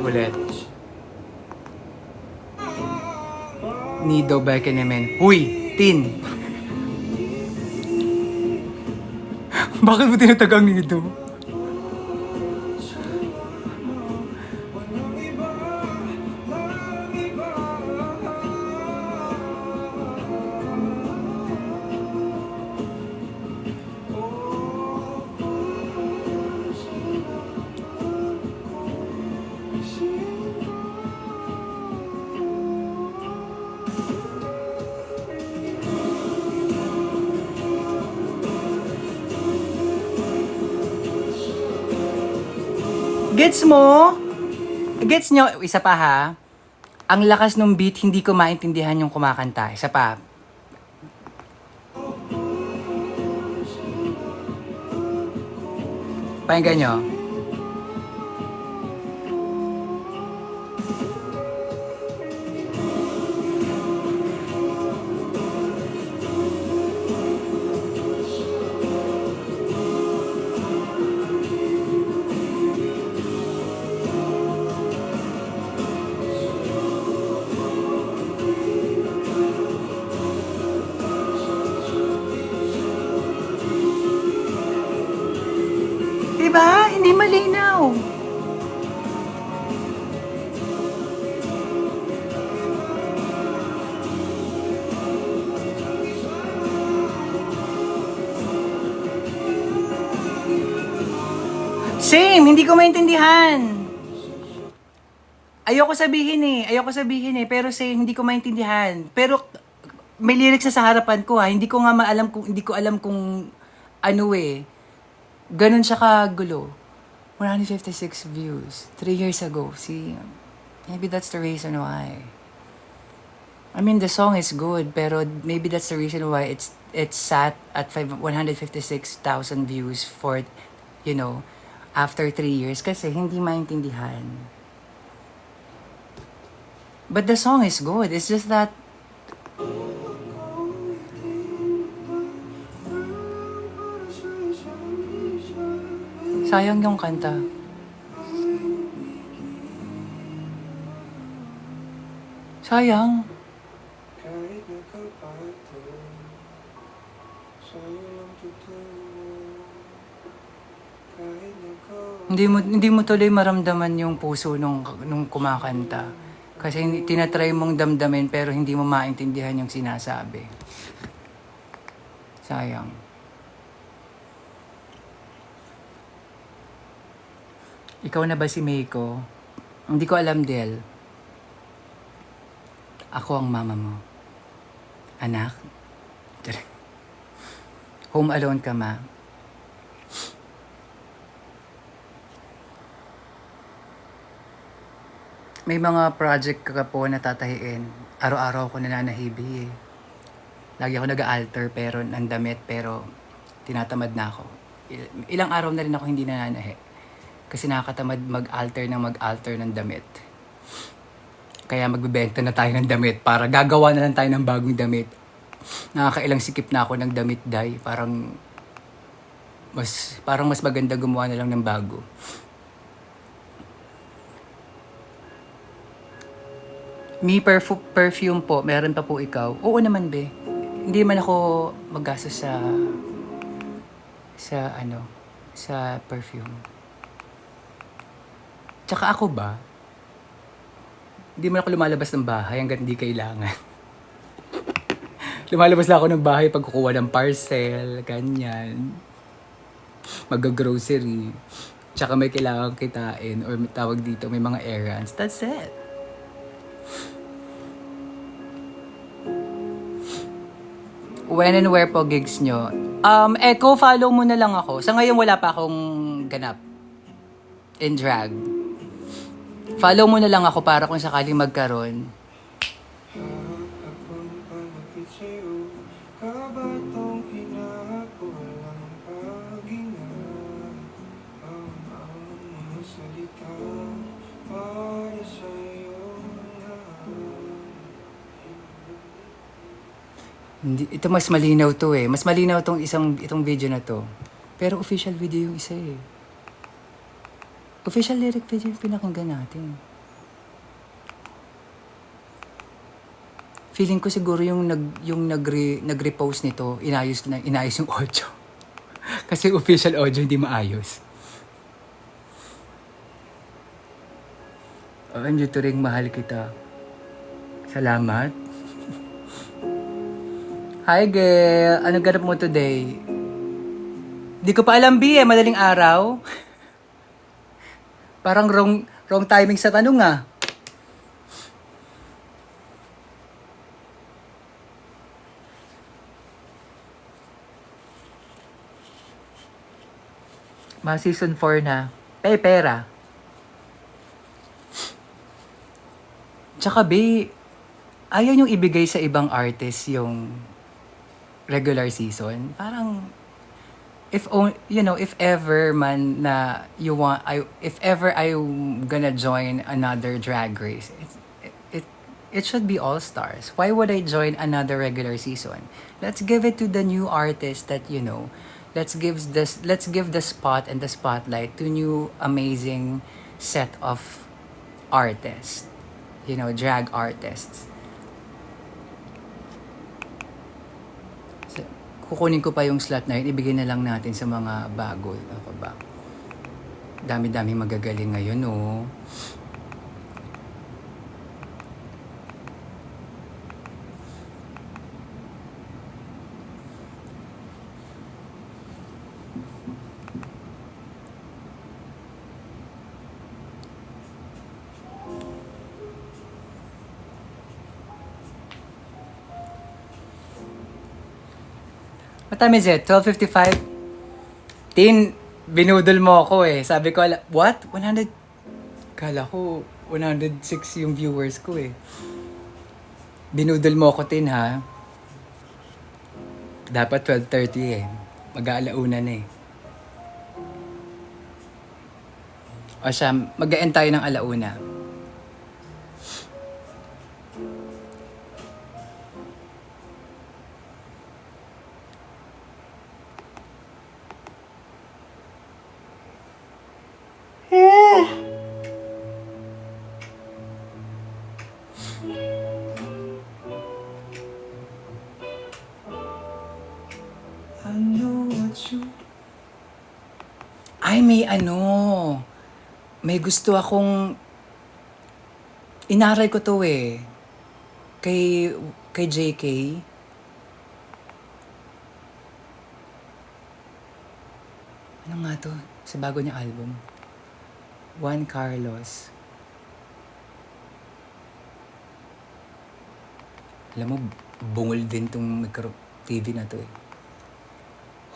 Ulit. Nido Bekenemen. Huy! Tin! Bakit mo tinatagang Nido? Gets mo? Gets nyo? Isa pa ha. Ang lakas ng beat, hindi ko maintindihan yung kumakanta. Isa pa. Pakinggan nyo. Diba? Hindi malinaw. Same, hindi ko maintindihan. Ayoko sabihin eh, pero same, hindi ko maintindihan. Pero may lyrics sa harapan ko ha, hindi ko alam kung ano eh. Ganun siya kagulo. 156 views. 3 years ago. See, maybe that's the reason why. I mean, the song is good, pero maybe that's the reason why it's sat at 156,000 views for, you know, after 3 years. Kasi hindi maintindihan. But the song is good. It's just that sayang yung kanta. Sayang. Kahit nakapato, sa'yo lang tutulong. Kahit Hindi mo tuloy maramdaman yung puso nung kumakanta. Kasi tinatry mong damdamin pero hindi mo maintindihan yung sinasabi. Sayang. Ikaw na ba si Meiko? Hindi ko alam, Del. Ako ang mama mo. Anak? Home alone ka, ma. May mga project ka po na tatahiin. Araw-araw ako nananahibi eh. Lagi ako nag-alter pero nandamit pero tinatamad na ako. Ilang araw na rin ako hindi nananahi. Kasi nakakatamad mag-alter ng damit. Kaya magbebenta na tayo ng damit para gagawa na lang tayo ng bagong damit. Nakakailang sikip na ako ng damit dye. Parang mas maganda gumawa na lang ng bago. Me perfume po, meron pa po ikaw. Oo naman be. Hindi man ako maggastos sa perfume. Tsaka ako ba? Hindi man ako lumalabas ng bahay hanggat hindi kailangan. Lumalabas lang ako ng bahay pag kukuha ng parcel, ganyan. Mag-grocery. Tsaka may kailangan kitain or may tawag dito, may mga errands. That's it. When and where po gigs nyo? Echo, follow mo na lang ako. Sa ngayon wala pa akong ganap in drag. Follow mo na lang ako para kung sakaling magkaroon. hahapon palapit sa'yo, kabatong pinakulang paghinga. Ang mga salita para sa'yo na. Ito mas malinaw to eh. Mas malinaw itong video na to. Pero official video yung isa eh. Official lyric video yung pinakinggan natin. Feeling ko siguro nag-repost nito, inayos yung audio. Kasi official audio hindi maayos. OMG Turing, mahal kita. Salamat. Hi girl, anong ganap mo today? Di ko pa alam, B, madaling araw. Parang wrong timing sa tanong ah. Season 4 na. Pera. Tsaka B, ayaw niyong ibigay sa ibang artist yung regular season. Parang, if ever man na you want, if ever I'm gonna join another drag race, it should be All Stars. Why would I join another regular season? Let's give it to the new artists that, let's give the spot and the spotlight to new amazing set of artists. Drag artists. So, kukunin ko pa yung slot na yun, ibigay na lang natin sa mga bago. Ako ba? Dami-dami magagaling ngayon, oh. What time is it? 12:55? Tin, binudol mo ako eh. Sabi ko, what? 100? Kala ko, 106 yung viewers ko eh. Binudol mo ako, Tin, ha? Dapat 12:30 eh. Mag-aalauna na eh. O siya, mag-e-end tayo ng alauna. Ay, may gusto akong, inaral ko to eh, kay JK. Ano nga to? Sa bago niya album. Juan Carlos. Alam mo, bungol din tong micro TV na to eh.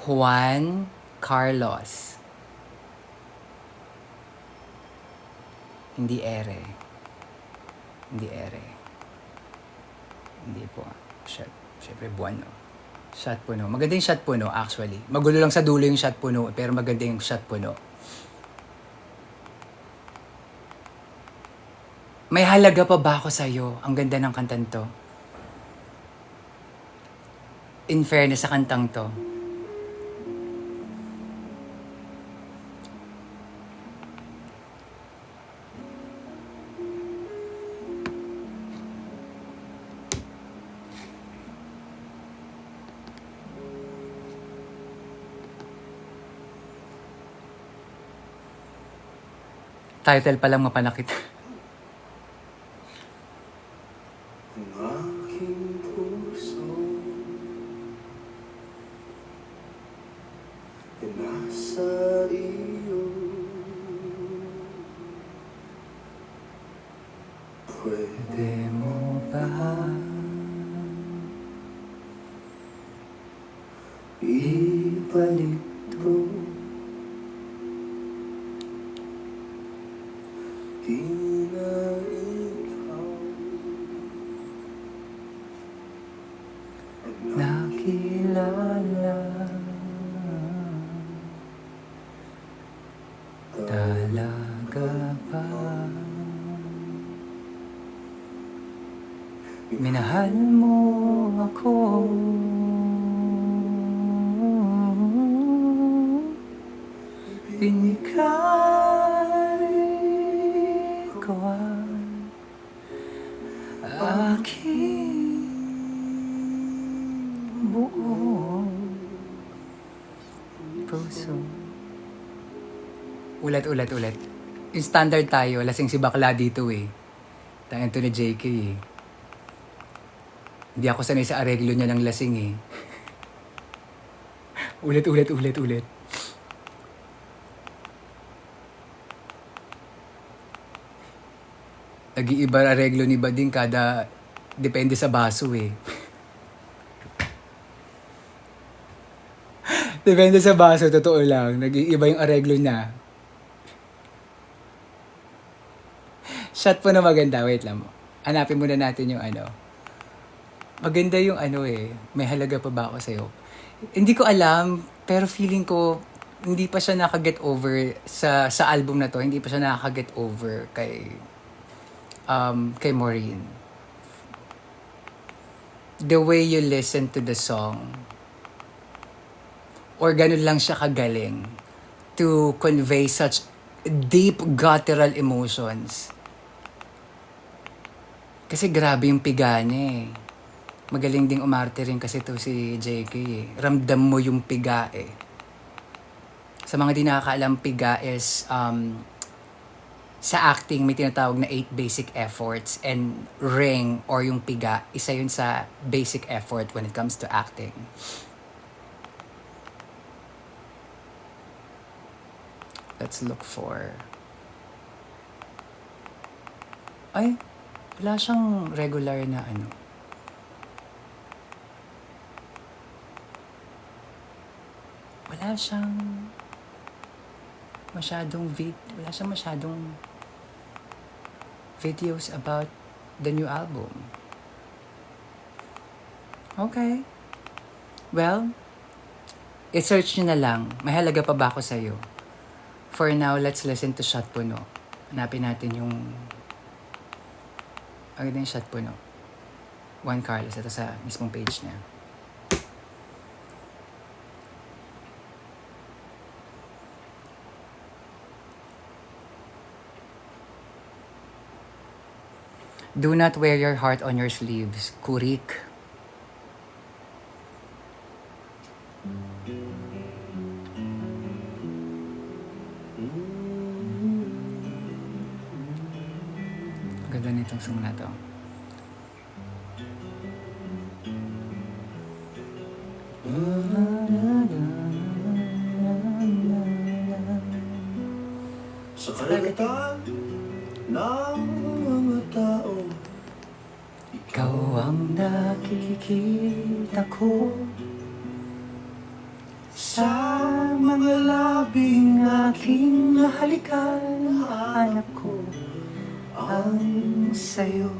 Juan Carlos. Hindi ere. Hindi po. Siyempre buwan, no? Shot puno. Maganda yung shot puno, actually. Magulo lang sa dulo yung shot puno, pero maganda yung shot puno. May halaga pa ba ako sa'yo? Ang ganda ng kantang to. In fairness sa kantang to. Title pa lang mapanakit. Ang aking puso ay nasa iyo. Pwede mo ba ibalik to? Di na ikaw ang nakilala? Talaga ba? Minahal mo ako. Binigay ko ang aking puso. Ulit. Yung standard tayo, lasing si bakla dito eh. Tayo to ni JK eh. Hindi ako sanay sa areglo niya ng lasing eh. Ulit. Nag-iiba areglo ni Bading kada depende sa baso eh. Depende sa baso, totoo lang. Nag-iiba yung areglo niya. Shot po na maganda. Wait lang mo. Hanapin muna natin yung ano. Maganda yung ano eh. May halaga pa ba ako sa'yo? Hindi ko alam, pero feeling ko hindi pa siya nakaget over sa album na to. Hindi pa siya nakaget over kay Maureen. The way you listen to the song, or ganun lang siya kagaling to convey such deep guttural emotions. Kasi grabe yung piga niya eh. Magaling ding umarte rin kasi to si JK eh. Ramdam mo yung piga eh. Sa mga di nakakaalam, piga is sa acting may tinatawag na 8 basic efforts, and ring or yung piga, isa yun sa basic effort when it comes to acting. Let's look for... Ay, wala siyang regular na ano. Wala siyang masyadong videos about the new album. Okay. Well, i-search nyo na lang. May halaga pa ba ako sa'yo? For now, let's listen to Shot Puno. Hanapin natin yung... Ang ganda yung Shot Puno. Juan Carlos. Ito sa mismong page niya. Do not wear your heart on your sleeves. Kurik. Ganda nitong song na to. Sa karagatan ng mga tao, Ikaw ang nakikita ko sa mga labing aking nahalikan. Hanap ko ang sa'yo.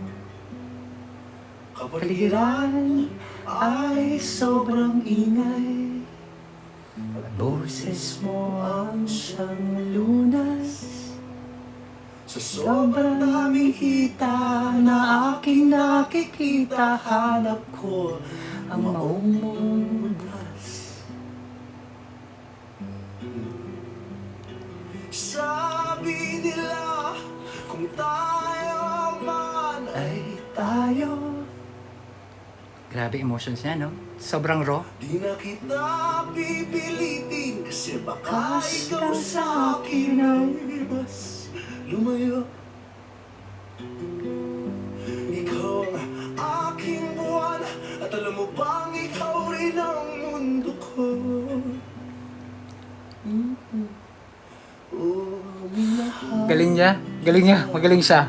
kapaligiran Ay sobrang ingay. Boses mo ang siyang lunas. sa sobrang daming hita na aking nakikita. Hanap ko Ang maumudas. Sabi nila kung tayo man ay tayo, Grabe emotions niya, no? Sobrang raw. di na kita pipilitin kasi baka Kas ikaw ka sa akin ay mas lumayo. Ikaw ang aking buwan at alam mo bang ikaw rin ang mundo ko. Oh, minahal Galing niya. Magaling siya.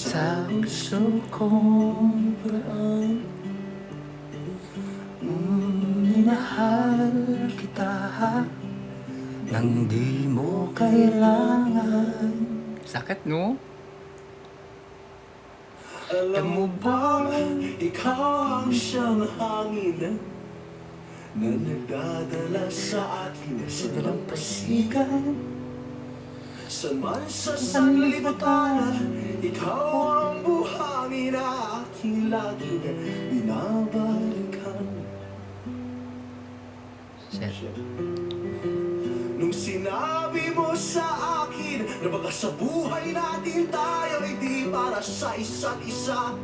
sa gusto kong paraan. Minahal kita nang di mo kailangan. Sakit, no? Alam mo ba, ikaw ang siyang hangin na nagdadala sa atin sa dalampasigan. San man sa sanlibutan, ikaw ang buhangin na aking laging binabalikan. Shit. Nung sinabi mo sa akin na baka sa buhay natin tayo ay di para sa isa't isa,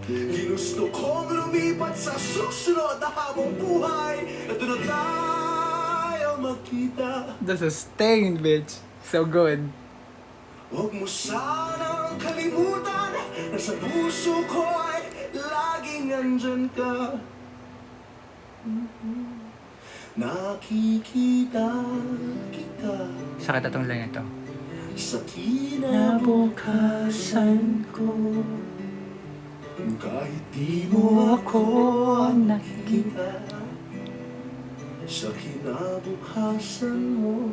Ginusto kong lumipat sa susunod na habang buhay at doon na tayo magkita. The sustained, bitch. So good. Huwag mo sanang kalimutan na sa puso ko ay laging nandyan ka. Nakikita kita Sakit atong lang ito. sa kinabukasan ko. Kahit di mo ako nakikita sa kinabukasan mo.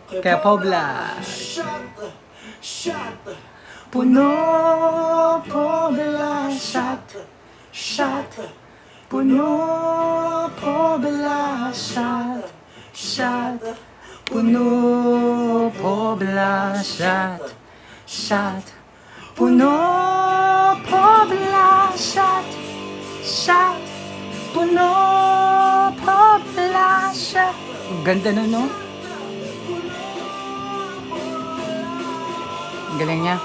Kaya Pobla. Shot, Puno, Pobla, shot. Puno, Pobla, shot. Puno, Pobla, shot. Puno, Pobla, shot. Puno, Pobla, shot. Ganda na, no? Ang galing niya.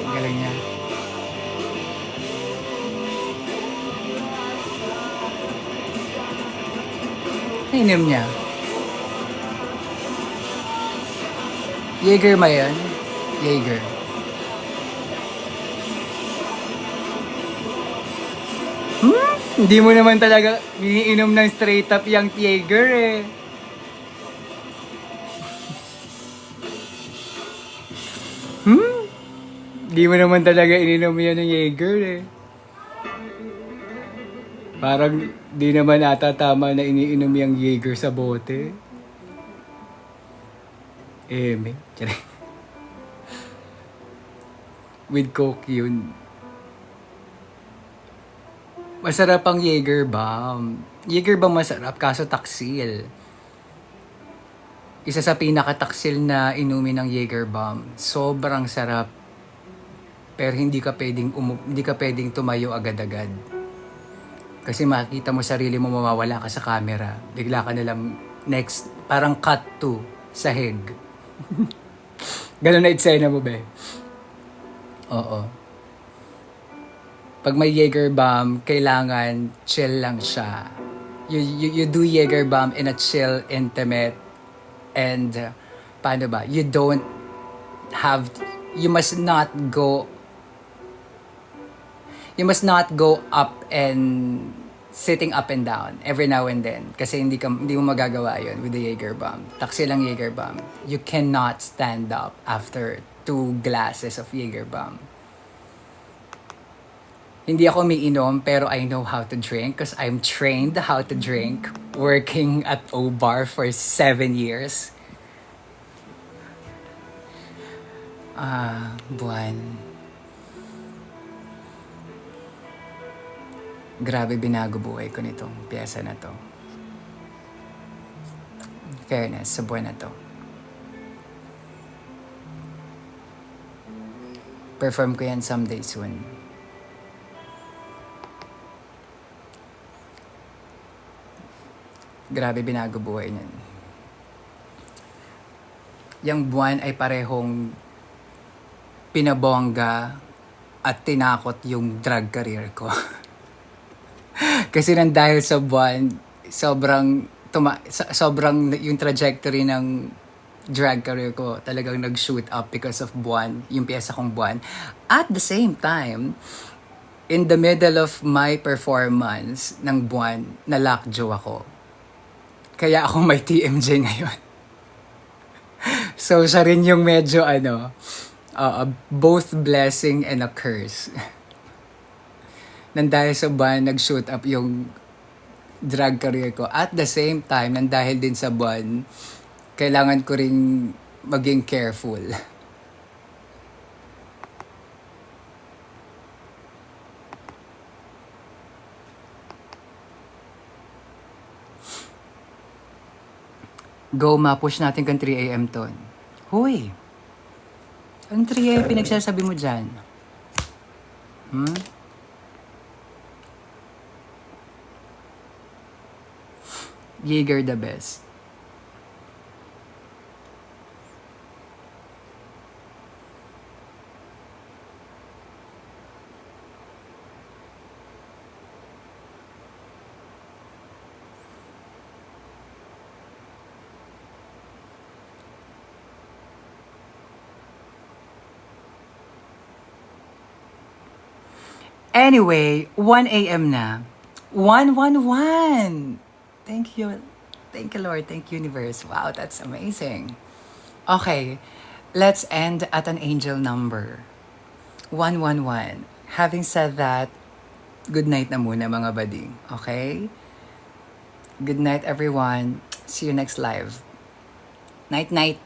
Ang galing niya. Inom niya. Jaeger ba yan? Jaeger. Hindi mo naman talaga iniinom ng straight up yung Jaeger eh. Hindi mo naman talaga ininom yan ng Jaeger eh. Parang di naman ata tama na iniinom yung Jaeger sa bote. May. Tiyaray. With Coke yun. Masarap ang Jaeger bomb. Jaeger bomb masarap kaso taksil. Isa sa pinakataksil na inumin ng Jaeger bomb. Sobrang sarap. Pero hindi ka pwedeng tumayo agad-agad. Kasi makikita mo sarili mo mawawala ka sa camera. Bigla ka nalang next, parang cut to sahig. Ganun na eksena mo, be. Oo. Pag may Jaeger bomb, kailangan chill lang siya. You do Jaeger bomb in a chill, intimate, and paano ba? You must not go up and sitting up and down every now and then. Kasi hindi mo magagawa yun with the Jaeger bomb. Taksil ang Jaeger bomb. You cannot stand up after 2 glasses of Jaeger bomb. Hindi ako umiinom, pero I know how to drink because I'm trained how to drink working at O-Bar for 7 years. Buwan. Grabe binago buhay ko nitong piyesa na to. Fairness sa buwan na to. Perform ko yan someday soon. Grabe binago buhay niyan. Yang buwan ay parehong pinabongga at tinakot yung drug career ko. Kasi nang dahil sa buwan, sobrang yung trajectory ng drag career ko talagang nag-shoot up because of buwan, yung piyesa kong buwan. At the same time, in the middle of my performance ng buwan, na-lockjaw ako. Kaya ako may TMJ ngayon. So, siya rin yung medyo both blessing and a curse. Nang dahil sa buwan, nag-shoot up yung drag career ko. At the same time, nang dahil din sa buwan, kailangan ko rin maging careful. Go, ma-push natin kang 3 a.m. ton. Huy! Anong 3 a.m. pinagsasabi mo dyan? Jaeger the best. Anyway, 1 a.m. na. 111. Thank you. Thank you, Lord. Thank you, universe. Wow, that's amazing. Okay, let's end at an angel number. 111. Having said that, good night na muna mga bading. Okay? Good night, everyone. See you next live. Night, night.